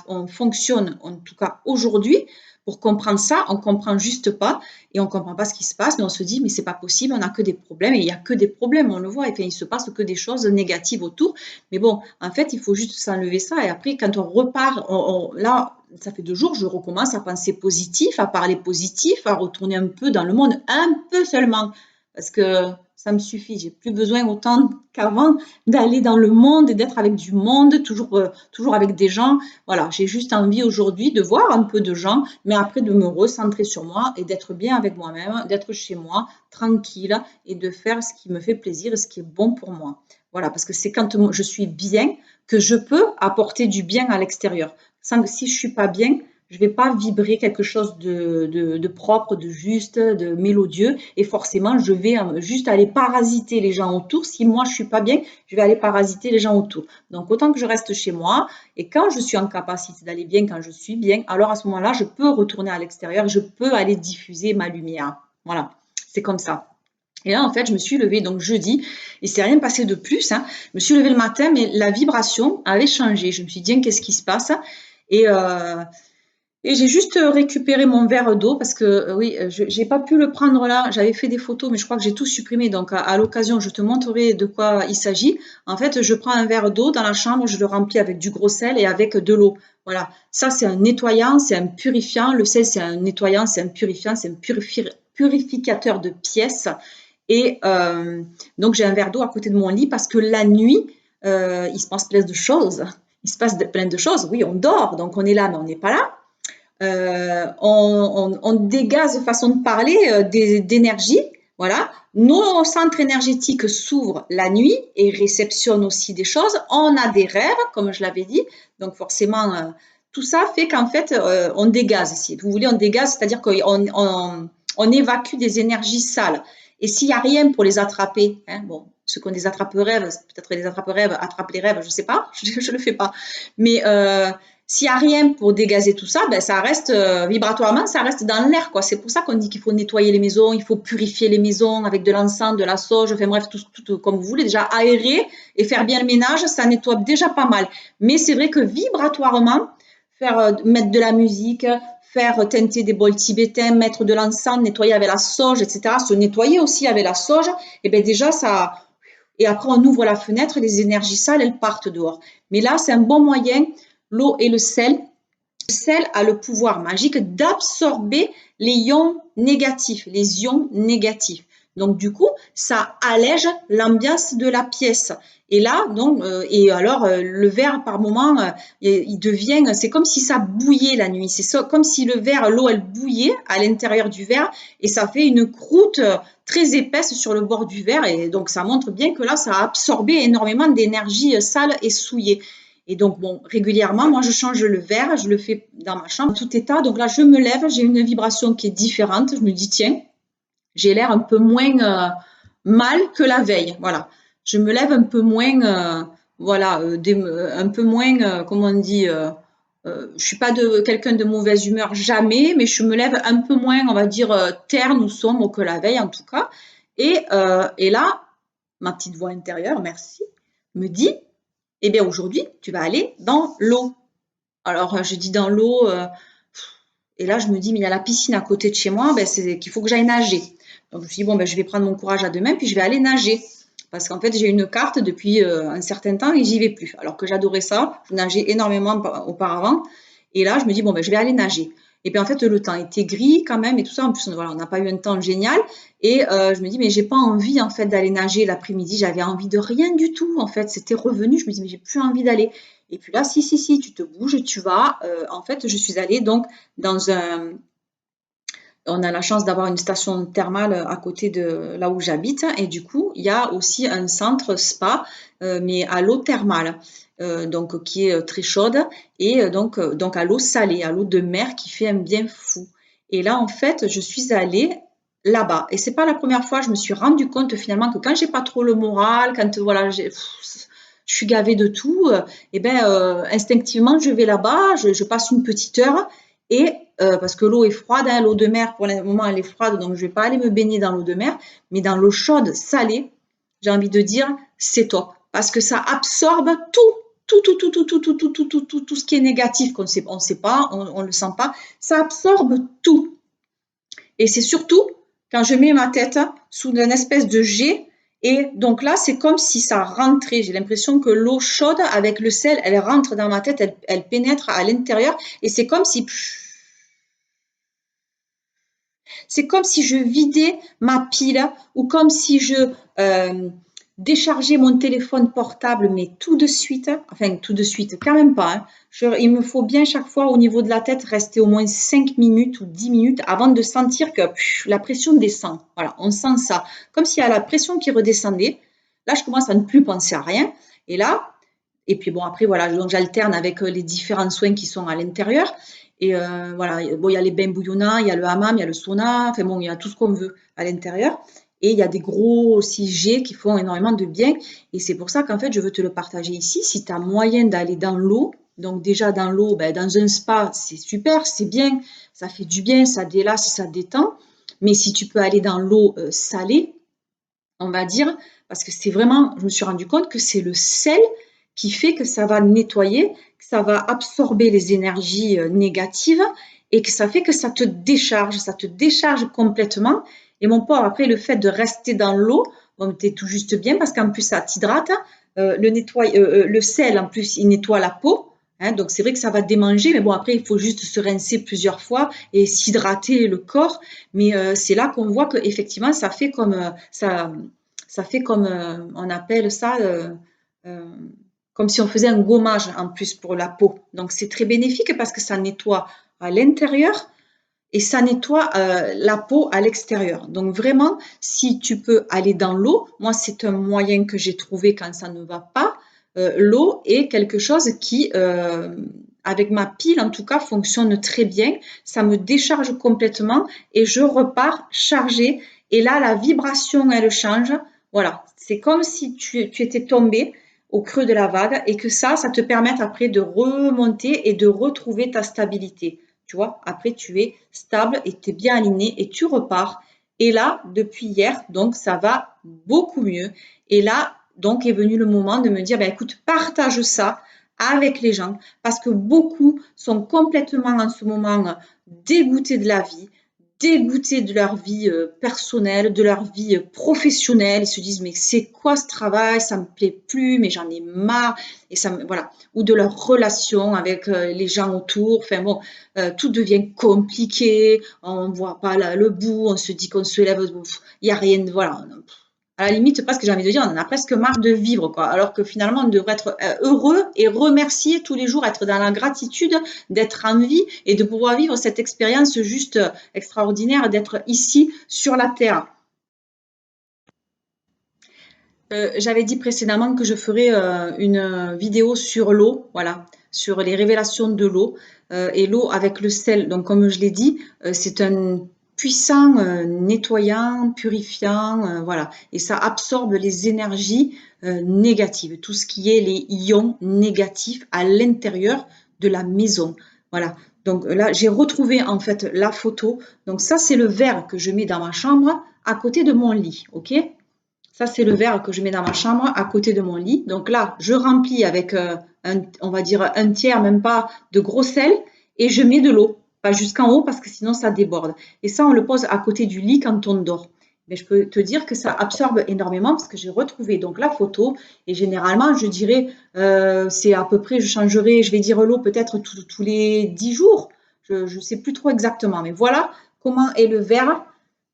on fonctionne, en tout cas aujourd'hui. Pour comprendre ça, on ne comprend juste pas et on ne comprend pas ce qui se passe, mais on se dit, mais c'est pas possible, on n'a que des problèmes et il n'y a que des problèmes, on le voit, enfin, il se passe que des choses négatives autour. Mais bon, en fait, il faut juste s'enlever ça et après, quand on repart, là, ça fait 2 jours, je recommence à penser positif, à parler positif, à retourner un peu dans le monde, un peu seulement, parce que ça me suffit. J'ai plus besoin autant qu'avant d'aller dans le monde et d'être avec du monde, toujours avec des gens. Voilà, j'ai juste envie aujourd'hui de voir un peu de gens, mais après de me recentrer sur moi et d'être bien avec moi-même, d'être chez moi, tranquille et de faire ce qui me fait plaisir et ce qui est bon pour moi. Voilà, parce que c'est quand je suis bien que je peux apporter du bien à l'extérieur. Si je suis pas bien, je ne vais pas vibrer quelque chose de propre, de juste, de mélodieux. Et forcément, je vais juste aller parasiter les gens autour. Si moi, je ne suis pas bien, je vais aller parasiter les gens autour. Donc, autant que je reste chez moi. Et quand je suis en capacité d'aller bien, quand je suis bien, alors à ce moment-là, je peux retourner à l'extérieur. Je peux aller diffuser ma lumière. Voilà, c'est comme ça. Et là, en fait, je me suis levée donc jeudi, il s'est rien passé de plus, hein. Je me suis levée le matin, mais la vibration avait changé. Je me suis dit, qu'est-ce qui se passe? Et, euh, et j'ai juste récupéré mon verre d'eau parce que oui, je n'ai pas pu le prendre là. J'avais fait des photos, mais je crois que j'ai tout supprimé. Donc à l'occasion, je te montrerai de quoi il s'agit. En fait, je prends un verre d'eau dans la chambre, je le remplis avec du gros sel et avec de l'eau. Voilà, ça c'est un nettoyant, c'est un purifiant. Le sel c'est un nettoyant, c'est un purifiant, c'est un purificateur de pièces. Et donc j'ai un verre d'eau à côté de mon lit parce que la nuit, il se passe plein de choses. Il se passe plein de choses. Oui, on dort, donc on est là, mais on n'est pas là. on dégaze, façon de parler, d'énergie. Voilà. Nos centres énergétiques s'ouvrent la nuit et réceptionnent aussi des choses. On a des rêves, comme je l'avais dit. Donc forcément, tout ça fait qu'en fait, on dégaze. Si vous voulez, on dégaze, c'est-à-dire qu'on évacue des énergies sales. Et s'il n'y a rien pour les attraper, hein, bon, ceux qui ont des attrape-rêves, peut-être les attrape-rêves attrapent les rêves, je ne sais pas, je ne le fais pas. Mais s'il n'y a rien pour dégazer tout ça, ben ça reste vibratoirement, ça reste dans l'air, quoi. C'est pour ça qu'on dit qu'il faut nettoyer les maisons, il faut purifier les maisons avec de l'encens, de la sauge, enfin bref, tout comme vous voulez. Déjà aérer et faire bien le ménage, ça nettoie déjà pas mal. Mais c'est vrai que vibratoirement, mettre de la musique, faire teinter des bols tibétains, mettre de l'encens, nettoyer avec la sauge, etc. Se nettoyer aussi avec la sauge, et bien déjà ça. Et après on ouvre la fenêtre, les énergies sales elles partent dehors. Mais là c'est un bon moyen. L'eau et le sel. Le sel a le pouvoir magique d'absorber les ions négatifs, les ions négatifs. Donc du coup, ça allège l'ambiance de la pièce. Et là, donc, et alors le verre par moment, il devient, c'est comme si ça bouillait la nuit. C'est comme si le verre, l'eau, elle bouillait à l'intérieur du verre et ça fait une croûte très épaisse sur le bord du verre. Et donc ça montre bien que là, ça a absorbé énormément d'énergie sale et souillée. Et donc, bon, régulièrement, moi, je change le verre, je le fais dans ma chambre, tout état. Donc là, je me lève, j'ai une vibration qui est différente. Je me dis, tiens, j'ai l'air un peu moins mal que la veille. Voilà. Je me lève un peu moins, voilà, un peu moins, comment on dit, je suis pas quelqu'un de mauvaise humeur, jamais, mais je me lève un peu moins, on va dire, terne ou sombre que la veille, en tout cas. Et là, ma petite voix intérieure, merci, me dit, eh bien aujourd'hui, tu vas aller dans l'eau. Alors je dis dans l'eau, et là je me dis, mais il y a la piscine à côté de chez moi, ben, c'est qu'il faut que j'aille nager. Donc je me suis dit, bon, ben, je vais prendre mon courage à deux mains, puis je vais aller nager. Parce qu'en fait, j'ai une carte depuis un certain temps et j'y vais plus. Alors que j'adorais ça, je nageais énormément auparavant. Et là, je me dis, bon, ben, je vais aller nager. Et puis en fait, le temps était gris quand même et tout ça. En plus, voilà, on n'a pas eu un temps génial. Et je me dis, mais j'ai pas envie en fait d'aller nager l'après-midi. J'avais envie de rien du tout en fait. C'était revenu. Je me dis, mais j'ai plus envie d'aller. Et puis là, si, tu te bouges, tu vas. En fait, je suis allée donc dans un. On a la chance d'avoir une station thermale à côté de là où j'habite. Et du coup, il y a aussi un centre spa, mais à l'eau thermale. Donc qui est très chaude et donc à l'eau salée, à l'eau de mer qui fait un bien fou. Et là, en fait, je suis allée là-bas. Et c'est pas la première fois, je me suis rendu compte finalement que quand j'ai pas trop le moral, quand voilà, je suis gavée de tout, et ben instinctivement, je vais là-bas, je passe une petite heure et parce que l'eau est froide, hein, l'eau de mer pour le moment elle est froide, donc je vais pas aller me baigner dans l'eau de mer, mais dans l'eau chaude, salée, j'ai envie de dire, c'est top parce que ça absorbe tout ce qui est négatif qu'on sait, on sait pas, on le sent pas, ça absorbe tout. Et c'est surtout quand je mets ma tête sous une espèce de jet. Et donc là, c'est comme si ça rentrait. J'ai l'impression que l'eau chaude avec le sel, elle rentre dans ma tête, elle pénètre à l'intérieur. Et c'est comme si je vidais ma pile ou comme si je déchargeais mon téléphone portable, mais tout de suite, enfin tout de suite, quand même pas. Hein. Il me faut bien chaque fois au niveau de la tête rester au moins 5 minutes ou 10 minutes avant de sentir que la pression descend. Voilà, on sent ça. Comme s'il y a la pression qui redescendait. Là, je commence à ne plus penser à rien. Et là, et puis bon, après, voilà, donc j'alterne avec les différents soins qui sont à l'intérieur. Et voilà, bon, il y a les bains bouillonnants, il y a le hammam, il y a le sauna, enfin bon, il y a tout ce qu'on veut à l'intérieur. Et il y a des gros aussi jets qui font énormément de bien. Et c'est pour ça qu'en fait, je veux te le partager ici. Si tu as moyen d'aller dans l'eau, donc déjà dans l'eau, ben, dans un spa, c'est super, c'est bien, ça fait du bien, ça délasse, ça détend. Mais si tu peux aller dans l'eau salée, on va dire, parce que c'est vraiment, je me suis rendu compte que c'est le sel qui fait que ça va nettoyer, que ça va absorber les énergies négatives et que ça fait que ça te décharge complètement. Et mon pauvre, après, le fait de rester dans l'eau, bon, t'es tout juste bien parce qu'en plus, ça t'hydrate. Le sel, en plus, il nettoie la peau. Hein, donc, c'est vrai que ça va démanger, mais bon, après, il faut juste se rincer plusieurs fois et s'hydrater le corps. Mais c'est là qu'on voit qu'effectivement, ça fait comme ça fait comme on appelle ça euh, comme si on faisait un gommage en plus pour la peau. Donc c'est très bénéfique parce que ça nettoie à l'intérieur et ça nettoie la peau à l'extérieur. Donc vraiment, si tu peux aller dans l'eau, moi c'est un moyen que j'ai trouvé quand ça ne va pas. L'eau est quelque chose qui, avec ma pile en tout cas, fonctionne très bien. Ça me décharge complètement et je repars chargée. Et là, la vibration, elle change. Voilà, c'est comme si tu étais tombé au creux de la vague et que ça te permet après de remonter et de retrouver ta stabilité. Tu vois, après tu es stable et tu es bien aligné et tu repars. Et là, depuis hier, donc ça va beaucoup mieux. Et là, donc est venu le moment de me dire, ben, écoute, partage ça avec les gens parce que beaucoup sont complètement en ce moment dégoûtés de la vie, dégoûtés de leur vie personnelle, de leur vie professionnelle. Ils se disent, mais c'est quoi ce travail? Ça me plaît plus, mais j'en ai marre. Et ça, voilà. Ou de leur relation avec les gens autour. Enfin bon, tout devient compliqué. On ne voit pas le bout. On se dit qu'on se lève. Il n'y a rien. Voilà. À la limite, presque, j'ai envie de dire, on en a presque marre de vivre, quoi. Alors que finalement, on devrait être heureux et remercier tous les jours, être dans la gratitude d'être en vie et de pouvoir vivre cette expérience juste extraordinaire d'être ici sur la Terre. J'avais dit précédemment que je ferais une vidéo sur l'eau, voilà, sur les révélations de l'eau et l'eau avec le sel. Donc, comme je l'ai dit, c'est un puissant nettoyant, purifiant, voilà, et ça absorbe les énergies négatives, tout ce qui est les ions négatifs à l'intérieur de la maison. Voilà. Donc là, j'ai retrouvé en fait la photo. Donc ça, c'est le verre que je mets dans ma chambre à côté de mon lit, ok? Ça, c'est le verre que je mets dans ma chambre à côté de mon lit. Donc là, je remplis avec, on va dire, un tiers, même pas, de gros sel et je mets de l'eau. Pas jusqu'en haut parce que sinon ça déborde. Et ça, on le pose à côté du lit quand on dort. Mais je peux te dire que ça absorbe énormément parce que j'ai retrouvé donc la photo et généralement, je dirais, c'est à peu près, je changerai, je vais dire l'eau peut-être tous les 10 jours. Je ne sais plus trop exactement. Mais voilà comment est le verre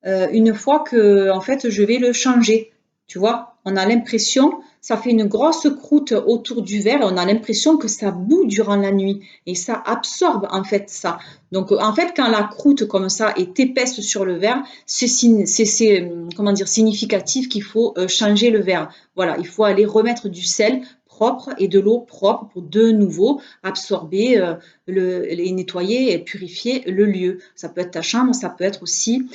une fois que en fait, je vais le changer. Tu vois, on a l'impression, ça fait une grosse croûte autour du verre et on a l'impression que ça bout durant la nuit et ça absorbe en fait ça. Donc en fait, quand la croûte comme ça est épaisse sur le verre, c'est comment dire significatif qu'il faut changer le verre. Voilà, il faut aller remettre du sel propre et de l'eau propre pour de nouveau absorber, et nettoyer et purifier le lieu. Ça peut être ta chambre, ça peut être aussi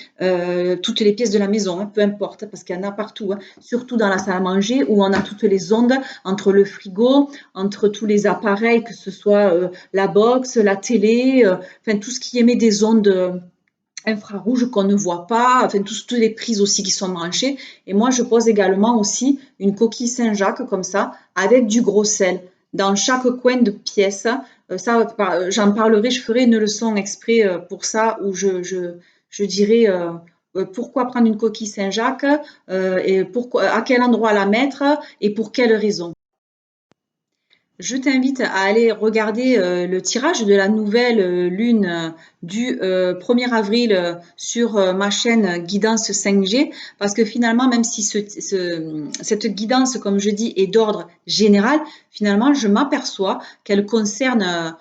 toutes les pièces de la maison, hein, peu importe, parce qu'il y en a partout, hein, surtout dans la salle à manger où on a toutes les ondes entre le frigo, entre tous les appareils, que ce soit la box, la télé, enfin tout ce qui émet des ondes infrarouges qu'on ne voit pas, enfin toutes les prises aussi qui sont branchées. Et moi, je pose également aussi une coquille Saint-Jacques comme ça, avec du gros sel dans chaque coin de pièce. Ça, j'en parlerai, je ferai une leçon exprès pour ça, où je dirais pourquoi prendre une coquille Saint-Jacques et pourquoi, à quel endroit la mettre et pour quelle raison. Je t'invite à aller regarder le tirage de la nouvelle lune du 1er avril sur ma chaîne Guidance 5G parce que finalement, même si cette guidance, comme je dis, est d'ordre général, finalement, je m'aperçois qu'elle concerne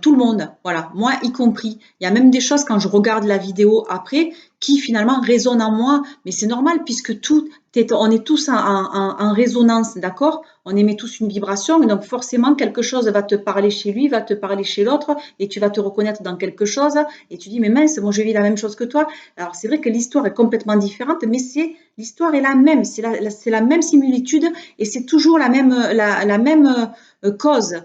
tout le monde, voilà, moi y compris. Il y a même des choses quand je regarde la vidéo après qui finalement résonnent en moi, mais c'est normal puisque on est tous en résonance, d'accord? On émet tous une vibration, et donc forcément quelque chose va te parler chez lui, va te parler chez l'autre, et tu vas te reconnaître dans quelque chose, et tu dis mais mince, moi je vis la même chose que toi. Alors c'est vrai que l'histoire est complètement différente, mais l'histoire est la même, c'est la même similitude, et c'est toujours la même cause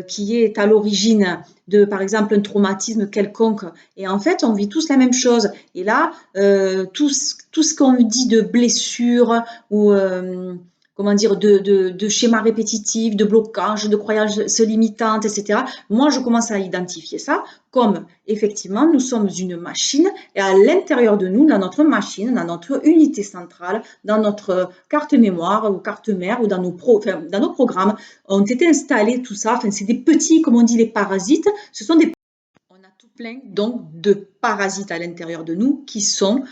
qui est à l'origine de, par exemple, un traumatisme quelconque. Et en fait, on vit tous la même chose. Et là, tout ce qu'on dit de blessures ou comment dire, de schémas répétitifs, de blocages, de croyances limitantes, etc. Moi, je commence à identifier ça comme, effectivement, nous sommes une machine et à l'intérieur de nous, dans notre machine, dans notre unité centrale, dans notre carte mémoire ou carte mère ou dans dans nos programmes, ont été installés tout ça. Enfin, c'est des petits, comme on dit, les parasites. Ce sont des on a tout plein donc de parasites à l'intérieur de nous qui sont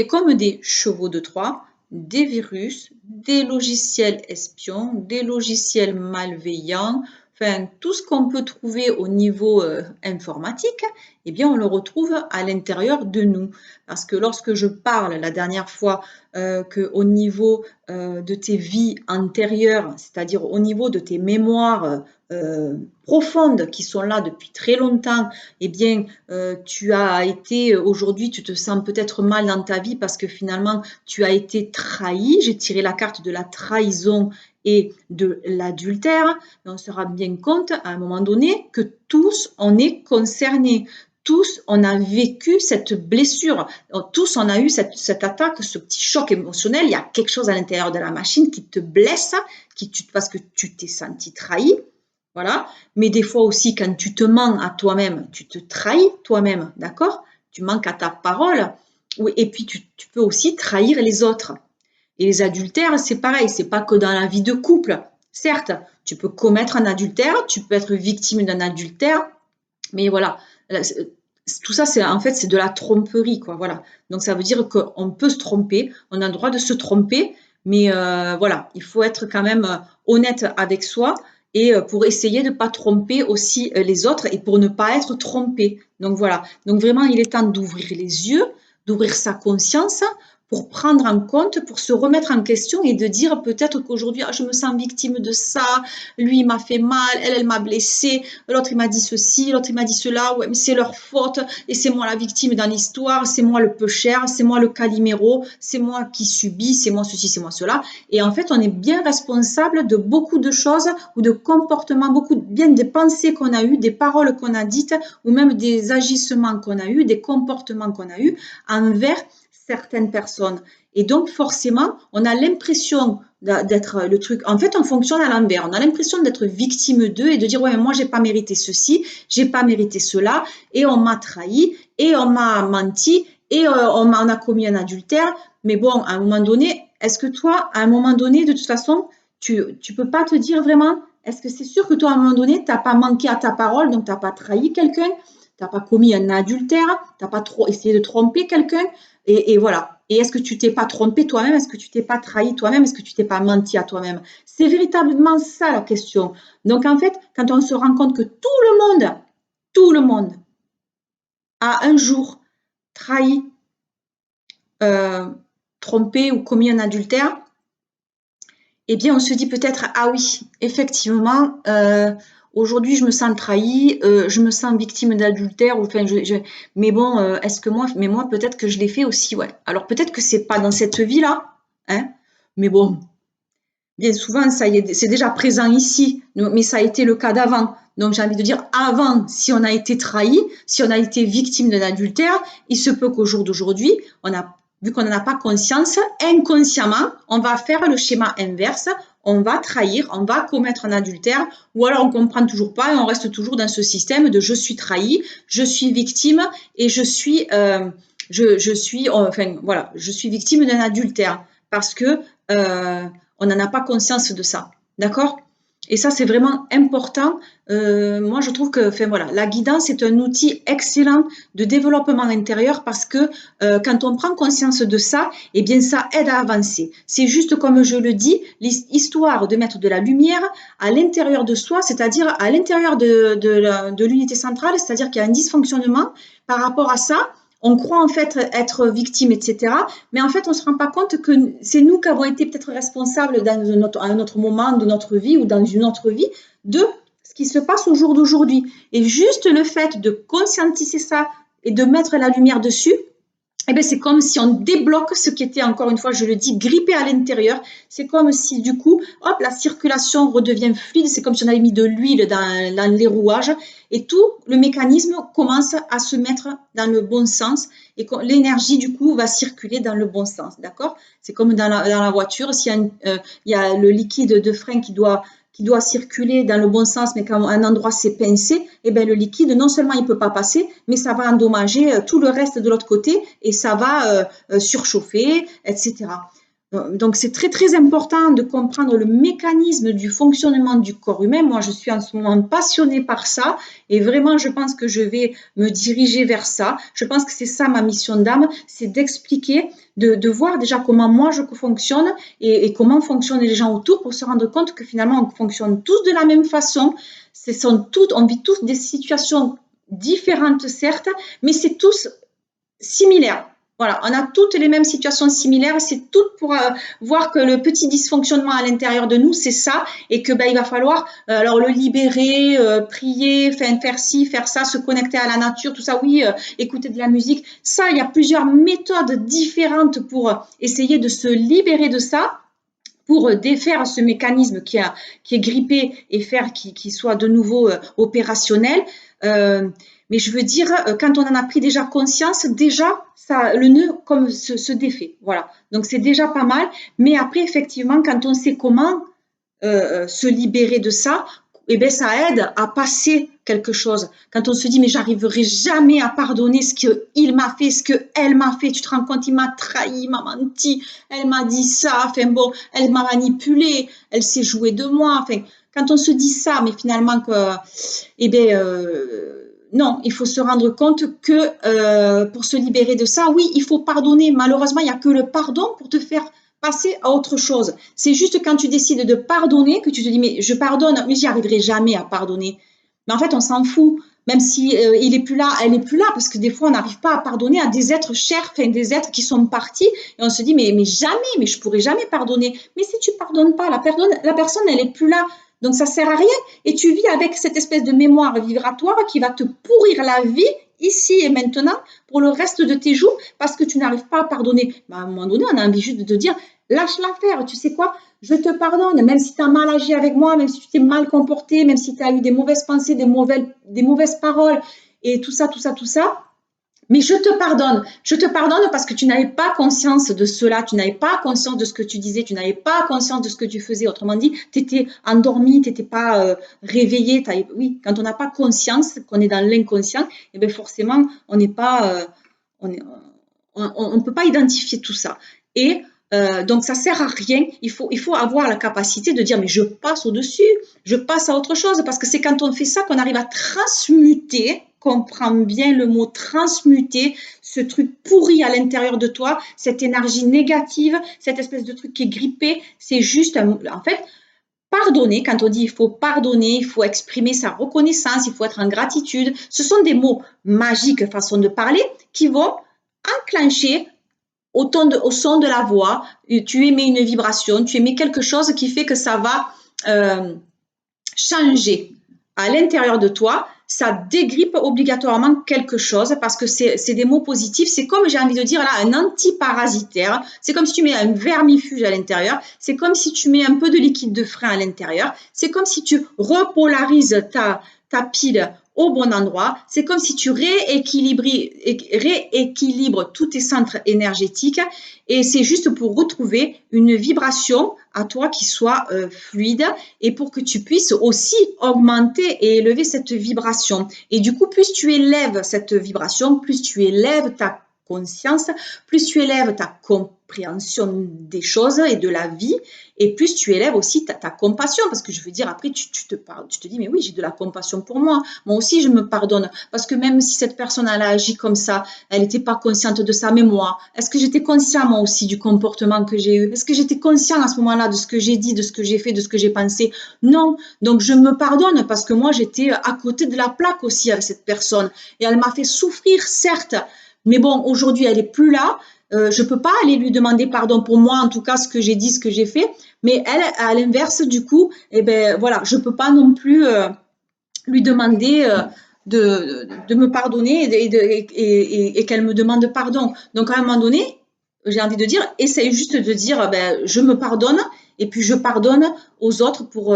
comme des chevaux de Troie, des virus, des logiciels espions, des logiciels malveillants, enfin, tout ce qu'on peut trouver au niveau informatique, eh bien, on le retrouve à l'intérieur de nous. Parce que lorsque je parle la dernière fois qu'au niveau de tes vies antérieures, c'est-à-dire au niveau de tes mémoires profondes qui sont là depuis très longtemps, eh bien, tu as été, aujourd'hui, tu te sens peut-être mal dans ta vie parce que finalement, tu as été trahi. J'ai tiré la carte de la trahison et de l'adultère. On se rend bien compte à un moment donné que tous, on est concernés. Tous, on a vécu cette blessure. Tous, on a eu cette attaque, ce petit choc émotionnel. Il y a quelque chose à l'intérieur de la machine qui te blesse, parce que tu t'es senti trahi. Voilà. Mais des fois aussi, quand tu te mens à toi-même, tu te trahis toi-même, d'accord? Tu manques à ta parole. Et puis, tu peux aussi trahir les autres. Et les adultères, c'est pareil, c'est pas que dans la vie de couple. Certes, tu peux commettre un adultère, tu peux être victime d'un adultère, mais voilà, tout ça, c'est en fait, c'est de la tromperie, quoi. Voilà. Donc ça veut dire qu'on peut se tromper, on a le droit de se tromper, mais voilà, il faut être quand même honnête avec soi et pour essayer de ne pas tromper aussi les autres et pour ne pas être trompé. Donc voilà. Donc vraiment, il est temps d'ouvrir les yeux, d'ouvrir sa conscience pour prendre en compte, pour se remettre en question et de dire peut-être qu'aujourd'hui, ah, je me sens victime de ça, lui, il m'a fait mal, elle m'a blessée, l'autre, il m'a dit ceci, l'autre, il m'a dit cela, ouais, mais c'est leur faute et c'est moi la victime dans l'histoire, c'est moi le peu cher, c'est moi le caliméro, c'est moi qui subis, c'est moi ceci, c'est moi cela. Et en fait, on est bien responsable de beaucoup de choses ou de comportements, bien des pensées qu'on a eues, des paroles qu'on a dites ou même des agissements qu'on a eus, des comportements qu'on a eus envers certaines personnes. Et donc, forcément, on a l'impression d'être le truc. En fait, on fonctionne à l'envers. On a l'impression d'être victime d'eux et de dire, ouais, mais moi, j'ai pas mérité ceci, j'ai pas mérité cela, et on m'a trahi, et on m'a menti, et on a commis un adultère. Mais bon, à un moment donné, est-ce que toi, à un moment donné, de toute façon, tu peux pas te dire vraiment, est-ce que c'est sûr que toi, à un moment donné, tu n'as pas manqué à ta parole, donc tu n'as pas trahi quelqu'un, tu n'as pas commis un adultère, tu n'as pas trop essayé de tromper quelqu'un, et voilà. Et est-ce que tu t'es pas trompé toi-même? Est-ce que tu t'es pas trahi toi-même? Est-ce que tu t'es pas menti à toi-même? C'est véritablement ça la question. Donc en fait, quand on se rend compte que tout le monde a un jour trahi, euh, trompé ou commis un adultère, eh bien, on se dit peut-être, ah oui, effectivement, aujourd'hui, je me sens trahie, je me sens victime d'adultère, enfin, mais bon, mais moi, peut-être que je l'ai fait aussi, ouais. Alors, peut-être que c'est pas dans cette vie-là, hein, mais bon, bien souvent, ça y est, c'est déjà présent ici, mais ça a été le cas d'avant. Donc, j'ai envie de dire, avant, si on a été trahi, si on a été victime d'un adultère, il se peut qu'au jour d'aujourd'hui, vu qu'on n'en a pas conscience, inconsciemment, on va faire le schéma inverse, on va trahir, on va commettre un adultère, ou alors on ne comprend toujours pas et on reste toujours dans ce système de je suis trahi, je suis victime et enfin voilà, je suis victime d'un adultère parce que on n'en a pas conscience de ça, d'accord? Et ça, c'est vraiment important. Moi, je trouve que, enfin voilà, la guidance est un outil excellent de développement intérieur parce que quand on prend conscience de ça, eh bien, ça aide à avancer. C'est juste comme je le dis, l'histoire de mettre de la lumière à l'intérieur de soi, c'est-à-dire à l'intérieur de l'unité centrale, c'est-à-dire qu'il y a un dysfonctionnement par rapport à ça. On croit en fait être victime, etc. Mais en fait, on ne se rend pas compte que c'est nous qui avons été peut-être responsables à un autre moment de notre vie ou dans une autre vie de ce qui se passe au jour d'aujourd'hui. Et juste le fait de conscientiser ça et de mettre la lumière dessus, eh bien, c'est comme si on débloque ce qui était, encore une fois, je le dis, grippé à l'intérieur. C'est comme si, du coup, hop, la circulation redevient fluide. C'est comme si on avait mis de l'huile dans les rouages et tout le mécanisme commence à se mettre dans le bon sens et l'énergie, du coup, va circuler dans le bon sens. D'accord? C'est comme dans la voiture, s'il y a le liquide de frein qui doit circuler dans le bon sens, mais quand un endroit s'est pincé, eh bien, le liquide, non seulement il ne peut pas passer, mais ça va endommager tout le reste de l'autre côté et ça va surchauffer, etc. Donc, c'est très, très important de comprendre le mécanisme du fonctionnement du corps humain. Moi, je suis en ce moment passionnée par ça et vraiment, je pense que je vais me diriger vers ça. Je pense que c'est ça ma mission d'âme, c'est d'expliquer, de voir déjà comment moi je fonctionne et comment fonctionnent les gens autour pour se rendre compte que finalement, on fonctionne tous de la même façon. On vit tous des situations différentes, certes, mais c'est tous similaires. Voilà, on a toutes les mêmes situations similaires, c'est tout pour voir que le petit dysfonctionnement à l'intérieur de nous, c'est ça, et que ben, il va falloir alors le libérer, prier, faire ci, faire ça, se connecter à la nature, tout ça, oui, écouter de la musique. Ça, il y a plusieurs méthodes différentes pour essayer de se libérer de ça, pour défaire ce mécanisme qui est grippé et faire qu'il soit de nouveau opérationnel. Mais je veux dire, quand on en a pris déjà conscience, déjà, ça, le nœud comme se défait. Voilà. Donc c'est déjà pas mal. Mais après, effectivement, quand on sait comment se libérer de ça, eh bien, ça aide à passer quelque chose. Quand on se dit, mais j'arriverai jamais à pardonner ce qu'il m'a fait, ce qu'elle m'a fait, tu te rends compte, il m'a trahi, il m'a menti, elle m'a dit ça, enfin bon, elle m'a manipulé, elle s'est jouée de moi. Enfin, quand on se dit ça, mais finalement, que, eh bien, non, il faut se rendre compte que pour se libérer de ça, oui, il faut pardonner. Malheureusement, il n'y a que le pardon pour te faire passer à autre chose. C'est juste quand tu décides de pardonner que tu te dis, mais je pardonne, mais j'y arriverai jamais à pardonner. Mais en fait, on s'en fout. Même si il est plus là, elle est plus là, parce que des fois, on n'arrive pas à pardonner à des êtres chers, enfin, des êtres qui sont partis, et on se dit, mais jamais, mais je pourrais jamais pardonner. Mais si tu pardonnes pas, la personne, elle est plus là. Donc, ça sert à rien. Et tu vis avec cette espèce de mémoire vibratoire qui va te pourrir la vie ici et maintenant pour le reste de tes jours parce que tu n'arrives pas à pardonner. Bah, à un moment donné, on a envie juste de te dire, lâche l'affaire, tu sais quoi, je te pardonne, même si tu as mal agi avec moi, même si tu t'es mal comporté, même si tu as eu des mauvaises pensées, des mauvaises paroles, et tout ça, tout ça, tout ça. Mais je te pardonne parce que tu n'avais pas conscience de cela, tu n'avais pas conscience de ce que tu disais, tu n'avais pas conscience de ce que tu faisais. Autrement dit, tu étais endormi, tu n'étais pas réveillé. Oui, quand on n'a pas conscience, qu'on est dans l'inconscient, eh bien forcément, on n'est pas, on ne peut pas identifier tout ça. Et donc ça sert à rien. Il faut avoir la capacité de dire mais je passe au-dessus, je passe à autre chose parce que c'est quand on fait ça qu'on arrive à transmuter, comprends bien le mot transmuter, ce truc pourri à l'intérieur de toi, cette énergie négative, cette espèce de truc qui est grippé, c'est juste en fait pardonner, quand on dit il faut pardonner, il faut exprimer sa reconnaissance, il faut être en gratitude, ce sont des mots magiques, façon de parler, qui vont enclencher au son de la voix, tu émets une vibration, tu émets quelque chose qui fait que ça va changer à l'intérieur de toi, ça dégrippe obligatoirement quelque chose parce que c'est des mots positifs. C'est comme, j'ai envie de dire, là, un antiparasitaire. C'est comme si tu mets un vermifuge à l'intérieur. C'est comme si tu mets un peu de liquide de frein à l'intérieur. C'est comme si tu repolarises ta pile au bon endroit. C'est comme si tu rééquilibres tous tes centres énergétiques et c'est juste pour retrouver une vibration à toi qui soit fluide et pour que tu puisses aussi augmenter et élever cette vibration. Et du coup, plus tu élèves cette vibration, plus tu élèves ta conscience, plus tu élèves ta compréhension des choses et de la vie, et plus tu élèves aussi ta compassion, parce que je veux dire, après, tu te parles, tu te dis, mais oui, j'ai de la compassion pour moi, moi aussi, je me pardonne, parce que même si cette personne, elle a agi comme ça, elle n'était pas consciente de ça, mais moi, est-ce que j'étais conscient, moi aussi, du comportement que j'ai eu? Est-ce que j'étais conscient à ce moment-là de ce que j'ai dit, de ce que j'ai fait, de ce que j'ai pensé? Non, donc je me pardonne, parce que moi, j'étais à côté de la plaque aussi avec cette personne, et elle m'a fait souffrir, certes, mais bon, aujourd'hui, elle est plus là. Je peux pas aller lui demander pardon pour moi, en tout cas, ce que j'ai dit, ce que j'ai fait. Mais elle, à l'inverse, du coup, eh ben voilà, je peux pas non plus lui demander de me pardonner et qu'elle me demande pardon. Donc à un moment donné, j'ai envie de dire, essaye juste de dire, ben, je me pardonne et puis je pardonne aux autres pour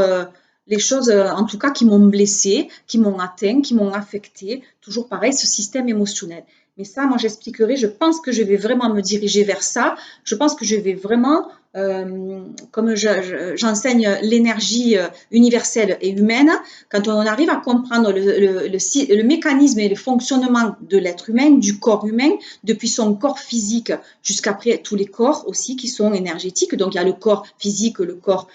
les choses, en tout cas, qui m'ont blessé, qui m'ont atteint, qui m'ont affecté. Toujours pareil, ce système émotionnel. Mais ça, moi, j'expliquerai. Je pense que je vais vraiment me diriger vers ça. Je pense que je vais vraiment comme j'enseigne l'énergie universelle et humaine, quand on arrive à comprendre le mécanisme et le fonctionnement de l'être humain, du corps humain, depuis son corps physique jusqu'après tous les corps aussi qui sont énergétiques. Donc il y a le corps physique, le corps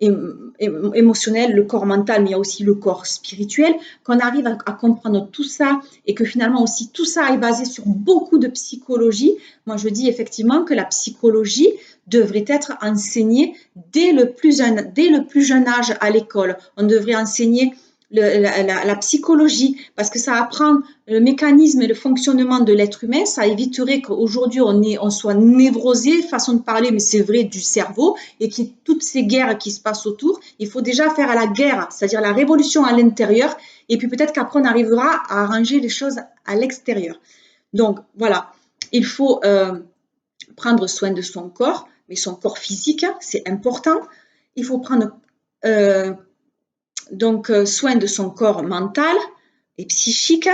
émotionnel, le corps mental, mais il y a aussi le corps spirituel. Qu'on arrive à comprendre tout ça et que finalement aussi tout ça est basé sur beaucoup de psychologie. Moi je dis effectivement que la psychologie devrait être enseignée dès le plus jeune âge à l'école. On devrait enseigner la psychologie, parce que ça apprend le mécanisme et le fonctionnement de l'être humain. Ça éviterait qu'aujourd'hui on soit névrosé, façon de parler, mais c'est vrai, du cerveau, et qu'il y ait toutes ces guerres qui se passent autour. Il faut déjà faire la guerre, c'est-à-dire la révolution à l'intérieur, et puis peut-être qu'après on arrivera à arranger les choses à l'extérieur. Donc voilà, il faut prendre soin de son corps, mais son corps physique, c'est important. Il faut prendre soin de son corps mental et psychique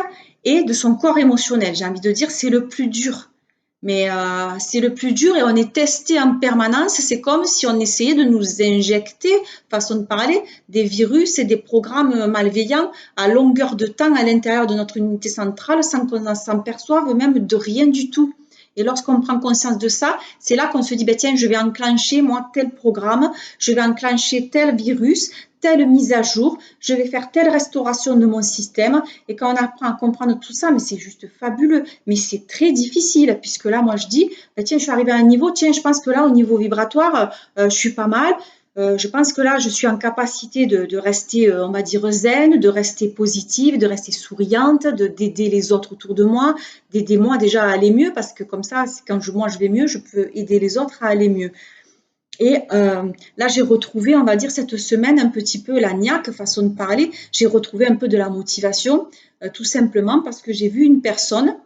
et de son corps émotionnel. J'ai envie de dire, c'est le plus dur. Mais c'est le plus dur et on est testé en permanence. C'est comme si on essayait de nous injecter, façon de parler, des virus et des programmes malveillants à longueur de temps à l'intérieur de notre unité centrale sans qu'on s'en perçoive même de rien du tout. Et lorsqu'on prend conscience de ça, c'est là qu'on se dit, ben tiens, je vais enclencher moi tel programme, je vais enclencher tel virus, telle mise à jour, je vais faire telle restauration de mon système. Et quand on apprend à comprendre tout ça, mais c'est juste fabuleux. Mais c'est très difficile, puisque là, moi, je dis, ben tiens, je suis arrivée à un niveau, tiens, je pense que là, au niveau vibratoire, je suis pas mal. Je pense que là, je suis en capacité de rester, on va dire, zen, de rester positive, de rester souriante, d'aider les autres autour de moi, d'aider moi déjà à aller mieux, parce que comme ça, quand moi je vais mieux, je peux aider les autres à aller mieux. Et là, j'ai retrouvé, on va dire, cette semaine un petit peu la niaque, façon de parler. J'ai retrouvé un peu de la motivation, tout simplement parce que j'ai vu une personne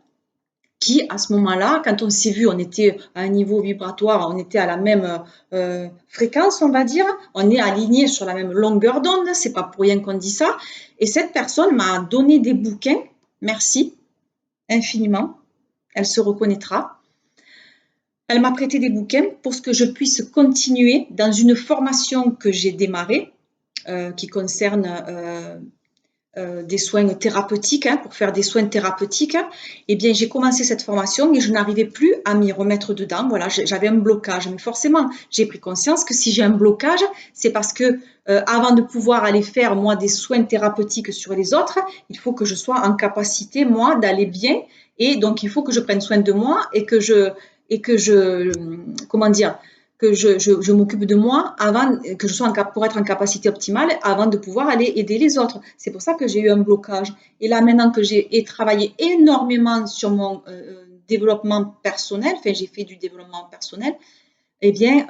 qui, à ce moment-là, quand on s'est vu, on était à un niveau vibratoire, on était à la même fréquence, on va dire, on est aligné sur la même longueur d'onde, c'est pas pour rien qu'on dit ça. Et cette personne m'a donné des bouquins, merci infiniment, elle se reconnaîtra. Elle m'a prêté des bouquins pour que je puisse continuer dans une formation que j'ai démarrée, qui concerne des soins thérapeutiques, pour faire des soins thérapeutiques. Eh bien, j'ai commencé cette formation et je n'arrivais plus à m'y remettre dedans. Voilà, j'avais un blocage. Mais forcément, j'ai pris conscience que si j'ai un blocage, c'est parce que avant de pouvoir aller faire, moi, des soins thérapeutiques sur les autres, il faut que je sois en capacité, moi, d'aller bien. Et donc, il faut que je prenne soin de moi et que comment dire, que je m'occupe de moi avant que je sois pour être en capacité optimale avant de pouvoir aller aider les autres. C'est pour ça que j'ai eu un blocage. Et là, maintenant que j'ai travaillé énormément sur mon développement personnel, enfin, j'ai fait du développement personnel, eh bien,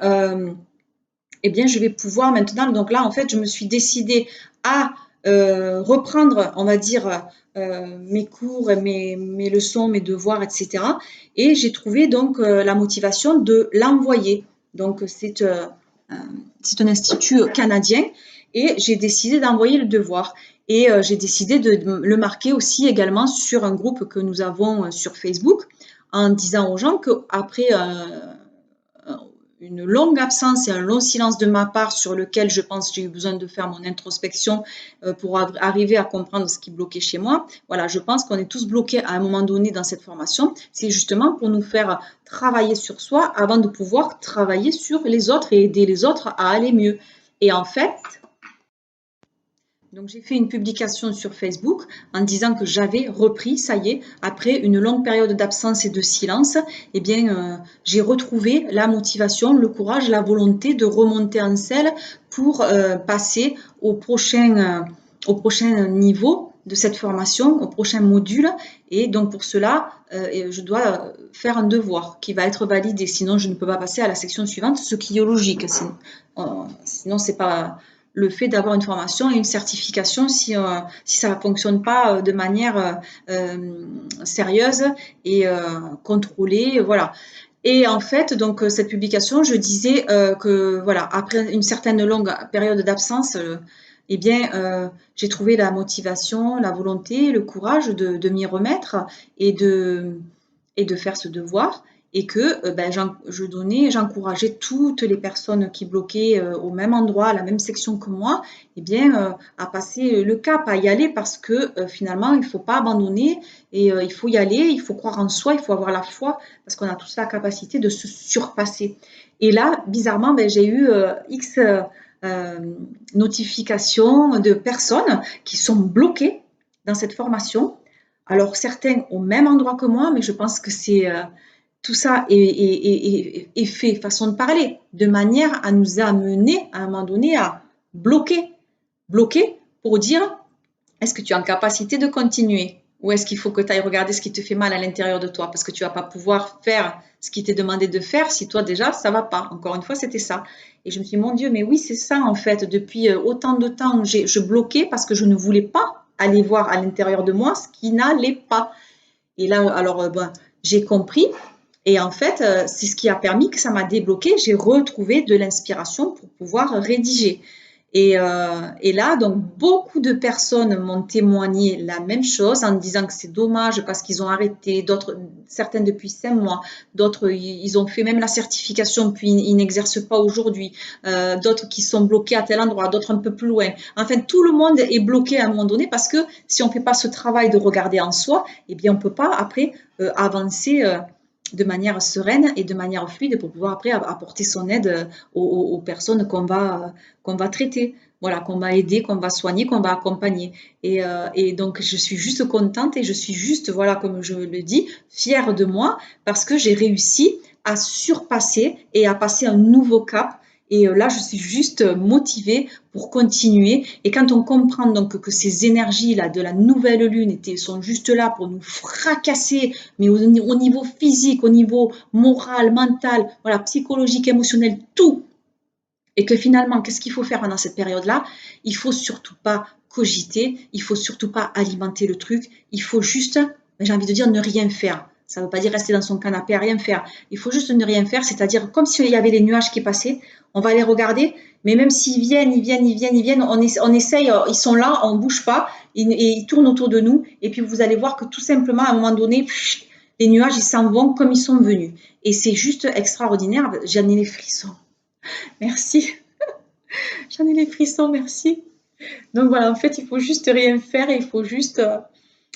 je vais pouvoir maintenant, donc là, en fait, je me suis décidée à reprendre, on va dire, mes cours, mes leçons, mes devoirs, etc. Et j'ai trouvé donc la motivation de l'envoyer. Donc, c'est un institut canadien et j'ai décidé d'envoyer le devoir. Et j'ai décidé de le marquer aussi également sur un groupe que nous avons sur Facebook en disant aux gens qu'après une longue absence et un long silence de ma part sur lequel je pense que j'ai eu besoin de faire mon introspection pour arriver à comprendre ce qui bloquait chez moi. Voilà, je pense qu'on est tous bloqués à un moment donné dans cette formation. C'est justement pour nous faire travailler sur soi avant de pouvoir travailler sur les autres et aider les autres à aller mieux. Et en fait, donc j'ai fait une publication sur Facebook en disant que j'avais repris, ça y est, après une longue période d'absence et de silence, eh bien j'ai retrouvé la motivation, le courage, la volonté de remonter en selle pour passer au prochain niveau de cette formation, au prochain module. Et donc pour cela, je dois faire un devoir qui va être validé, sinon je ne peux pas passer à la section suivante, ce qui est logique. Sinon c'est pas le fait d'avoir une formation et une certification si ça ne fonctionne pas de manière sérieuse et contrôlée, voilà. Et en fait, donc cette publication, je disais que voilà, après une certaine longue période d'absence, eh bien, j'ai trouvé la motivation, la volonté, le courage de m'y remettre et de faire ce devoir. et que ben, j'encourageais toutes les personnes qui bloquaient au même endroit, à la même section que moi, eh bien, à passer le cap, à y aller parce que finalement, il ne faut pas abandonner et il faut y aller, il faut croire en soi, il faut avoir la foi parce qu'on a tous la capacité de se surpasser. Et là, bizarrement, ben, j'ai eu X euh, notifications de personnes qui sont bloquées dans cette formation. Alors, certains au même endroit que moi, mais je pense que c'est tout ça est fait, façon de parler, de manière à nous amener à un moment donné à bloquer. Bloquer pour dire, est-ce que tu es en capacité de continuer ou est-ce qu'il faut que tu ailles regarder ce qui te fait mal à l'intérieur de toi parce que tu vas pas pouvoir faire ce qui t'est demandé de faire si toi déjà ça va pas. Encore une fois, c'était ça. Et je me suis dit, mon Dieu, mais oui, c'est ça en fait. Depuis autant de temps, je bloquais parce que je ne voulais pas aller voir à l'intérieur de moi ce qui n'allait pas. Et là, alors, ben, j'ai compris. Et en fait, c'est ce qui a permis que ça m'a débloqué. J'ai retrouvé de l'inspiration pour pouvoir rédiger. Et là, donc, beaucoup de personnes m'ont témoigné la même chose en disant que c'est dommage parce qu'ils ont arrêté, d'autres, certains depuis 5 mois, d'autres, ils ont fait même la certification puis ils n'exercent pas aujourd'hui, d'autres qui sont bloqués à tel endroit, d'autres un peu plus loin. Enfin, tout le monde est bloqué à un moment donné parce que si on ne fait pas ce travail de regarder en soi, eh bien, on ne peut pas après avancer. De manière sereine et de manière fluide pour pouvoir après apporter son aide aux personnes qu'on va traiter, voilà, qu'on va aider, qu'on va soigner, qu'on va accompagner. Et donc, je suis juste contente et je suis juste, voilà, comme je le dis, fière de moi parce que j'ai réussi à surpasser et à passer un nouveau cap. Et là, je suis juste motivée pour continuer. Et quand on comprend donc que ces énergies-là de la nouvelle lune sont juste là pour nous fracasser, mais au niveau physique, au niveau moral, mental, voilà, psychologique, émotionnel, tout, et que finalement, qu'est-ce qu'il faut faire pendant cette période-là? Il faut surtout pas cogiter, il faut surtout pas alimenter le truc, il faut juste, j'ai envie de dire, ne rien faire. Ça ne veut pas dire rester dans son canapé à rien faire. Il faut juste ne rien faire, c'est-à-dire comme s'il y avait les nuages qui passaient, on va les regarder, mais même s'ils viennent, on essaye, ils sont là, on ne bouge pas, et ils tournent autour de nous, et puis vous allez voir que tout simplement, à un moment donné, les nuages, ils s'en vont comme ils sont venus. Et c'est juste extraordinaire, j'en ai les frissons. Merci. J'en ai les frissons, merci. Donc voilà, en fait, il faut juste rien faire et il faut juste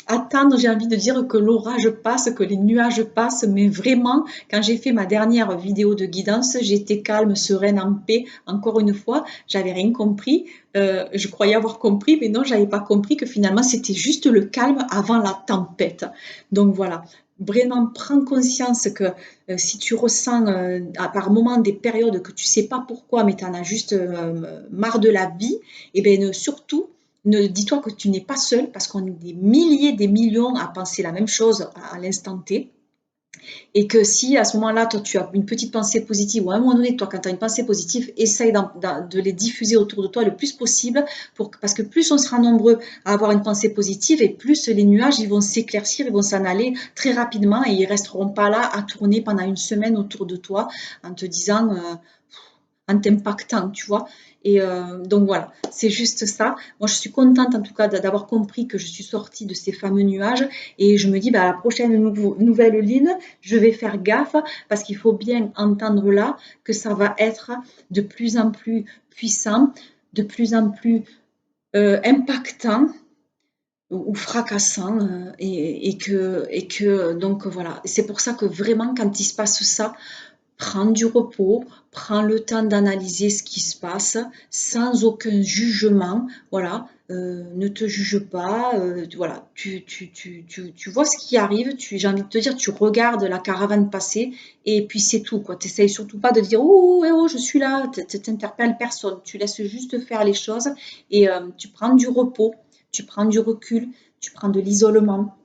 attendre, j'ai envie de dire, que l'orage passe, que les nuages passent. Mais vraiment, quand j'ai fait ma dernière vidéo de guidance, j'étais calme, sereine, en paix. Encore une fois, j'avais rien compris. Je croyais avoir compris, mais non, j'avais pas compris que finalement, c'était juste le calme avant la tempête. Donc voilà. Vraiment, prends conscience que si tu ressens par moment des périodes que tu sais pas pourquoi, mais tu en as juste marre de la vie, et bien surtout, dis-toi que tu n'es pas seul parce qu'on est des milliers, des millions à penser la même chose à l'instant T. Et que si à ce moment-là, toi, tu as une petite pensée positive, ou à un moment donné, toi, quand tu as une pensée positive, essaye de les diffuser autour de toi le plus possible, parce que plus on sera nombreux à avoir une pensée positive, et plus les nuages ils vont s'éclaircir, ils vont s'en aller très rapidement, et ils resteront pas là à tourner pendant une semaine autour de toi en te disant en t'impactant, tu vois. Et donc voilà, c'est juste ça. Moi, je suis contente en tout cas d'avoir compris que je suis sortie de ces fameux nuages et je me dis, bah, à la prochaine nouvelle ligne, je vais faire gaffe parce qu'il faut bien entendre là que ça va être de plus en plus puissant, de plus en plus impactant ou fracassant et que donc voilà. C'est pour ça que vraiment quand il se passe ça, prends du repos, prends le temps d'analyser ce qui se passe sans aucun jugement. Voilà, ne te juge pas. Voilà, tu vois ce qui arrive. J'ai envie de te dire, tu regardes la caravane passer et puis c'est tout. Tu n'essayes surtout pas de dire oh, oh, je suis là. Tu n'interpelles personne. Tu laisses juste faire les choses et tu prends du repos, tu prends du recul, tu prends de l'isolement.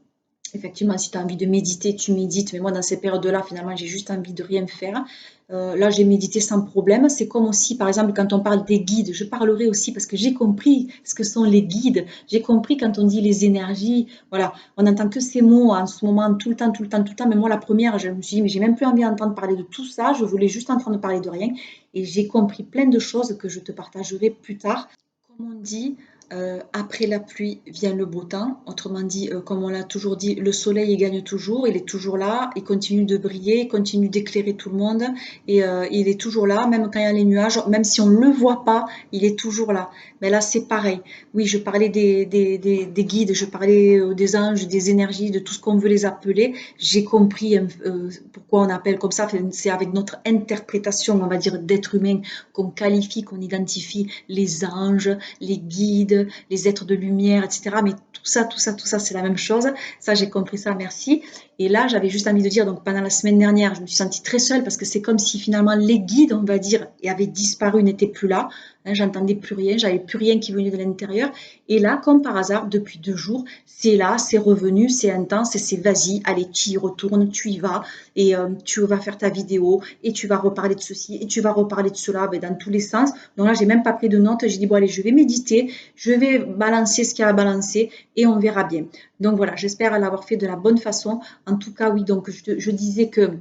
Effectivement, si tu as envie de méditer, tu médites. Mais moi, dans ces périodes-là, finalement, j'ai juste envie de rien faire. Là, j'ai médité sans problème. C'est comme aussi, par exemple, quand on parle des guides, je parlerai aussi parce que j'ai compris ce que sont les guides. J'ai compris quand on dit les énergies. Voilà, on n'entend que ces mots en ce moment, tout le temps, tout le temps, tout le temps. Mais moi, la première, je me suis dit, mais j'ai même plus envie d'entendre parler de tout ça. Je voulais juste entendre parler de rien. Et j'ai compris plein de choses que je te partagerai plus tard. Comme on dit, après la pluie vient le beau temps. Autrement dit, comme on l'a toujours dit, le soleil il gagne toujours, il est toujours là, il continue de briller, il continue d'éclairer tout le monde et il est toujours là, même quand il y a les nuages, même si on ne le voit pas, il est toujours là. Mais là, c'est pareil. Oui, je parlais des guides, je parlais des anges, des énergies, de tout ce qu'on veut les appeler. J'ai compris pourquoi on appelle comme ça. Enfin, c'est avec notre interprétation, on va dire, d'être humain qu'on qualifie, qu'on identifie les anges, les guides, les êtres de lumière, etc. Mais tout ça, c'est la même chose. Ça, j'ai compris ça, merci. Et là, j'avais juste envie de dire, donc pendant la semaine dernière, je me suis sentie très seule parce que c'est comme si finalement les guides, on va dire, avaient disparu, n'étaient plus là. Hein, j'entendais plus rien, j'avais plus rien qui venait de l'intérieur. Et là, comme par hasard, depuis 2 jours, c'est là, c'est revenu, c'est intense et c'est vas-y, allez, tu y retournes, tu y vas et tu vas faire ta vidéo et tu vas reparler de ceci et tu vas reparler de cela ben, dans tous les sens. Donc là, j'ai même pas pris de notes. J'ai dit, bon, allez, je vais méditer, je vais balancer ce qu'il y a à balancer et on verra bien. Donc voilà, j'espère l'avoir fait de la bonne façon. En tout cas, oui, donc je disais que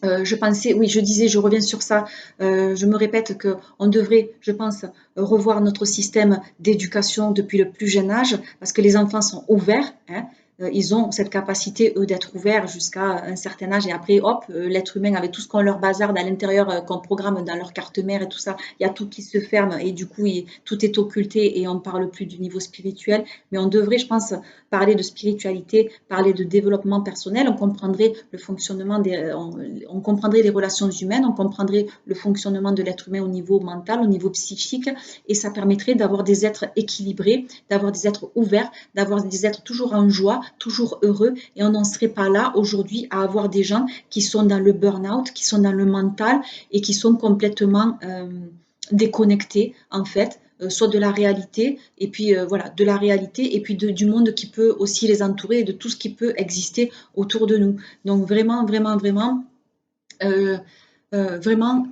je pensais, oui, je disais, je reviens sur ça, je me répète qu'on devrait, je pense, revoir notre système d'éducation depuis le plus jeune âge, parce que les enfants sont ouverts, hein, ils ont cette capacité, eux, d'être ouverts jusqu'à un certain âge, et après, hop, l'être humain, avec tout ce qu'on leur bazarde à l'intérieur, qu'on programme dans leur carte mère et tout ça, il y a tout qui se ferme, et du coup, tout est occulté, et on ne parle plus du niveau spirituel, mais on devrait, je pense, parler de spiritualité, parler de développement personnel, on comprendrait le fonctionnement on comprendrait les relations humaines, on comprendrait le fonctionnement de l'être humain au niveau mental, au niveau psychique, et ça permettrait d'avoir des êtres équilibrés, d'avoir des êtres ouverts, d'avoir des êtres toujours en joie, toujours heureux, et on n'en serait pas là aujourd'hui à avoir des gens qui sont dans le burn-out, qui sont dans le mental et qui sont complètement déconnectés en fait soit de la réalité et puis voilà de la réalité et puis du monde qui peut aussi les entourer et de tout ce qui peut exister autour de nous. Donc vraiment vraiment vraiment euh, vraiment,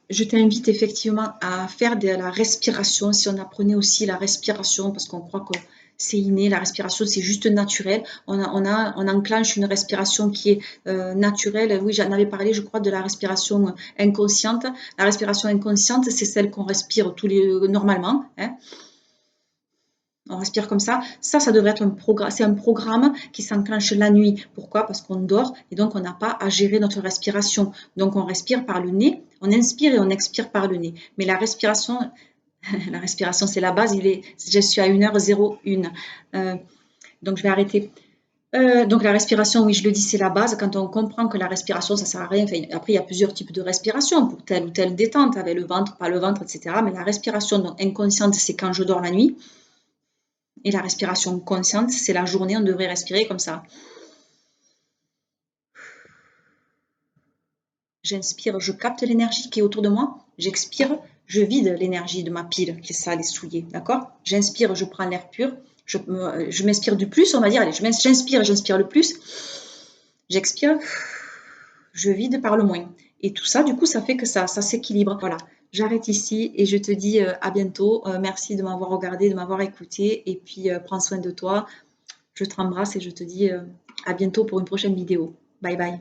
je t'invite effectivement à faire de la respiration. Si on apprenait aussi la respiration, parce qu'on croit que c'est inné, la respiration c'est juste naturel. On enclenche une respiration qui est naturelle. Oui, j'en avais parlé, je crois, de la respiration inconsciente. La respiration inconsciente, c'est celle qu'on respire normalement. Hein. On respire comme ça. Ça devrait être un programme. C'est un programme qui s'enclenche la nuit. Pourquoi? Parce qu'on dort et donc on n'a pas à gérer notre respiration. Donc on respire par le nez, on inspire et on expire par le nez. Mais la respiration, la respiration c'est la base. Je suis à 1h01. Donc je vais arrêter. Donc la respiration, oui, je le dis, c'est la base. Quand on comprend que la respiration, ça sert à rien. Enfin, après, il y a plusieurs types de respiration pour telle ou telle détente, avec le ventre, pas le ventre, etc. Mais la respiration donc, inconsciente, c'est quand je dors la nuit. Et la respiration consciente, c'est la journée, on devrait respirer comme ça. J'inspire, je capte l'énergie qui est autour de moi. J'expire, je vide l'énergie de ma pile qui est sale et souillée. D'accord? J'inspire, je prends l'air pur. Je m'inspire du plus, on va dire. Allez, j'inspire, j'inspire le plus. J'expire, je vide par le moins. Et tout ça, du coup, ça fait que ça s'équilibre. Voilà. J'arrête ici et je te dis à bientôt. Merci de m'avoir regardé, de m'avoir écouté. Et puis, prends soin de toi. Je t'embrasse et je te dis à bientôt pour une prochaine vidéo. Bye bye.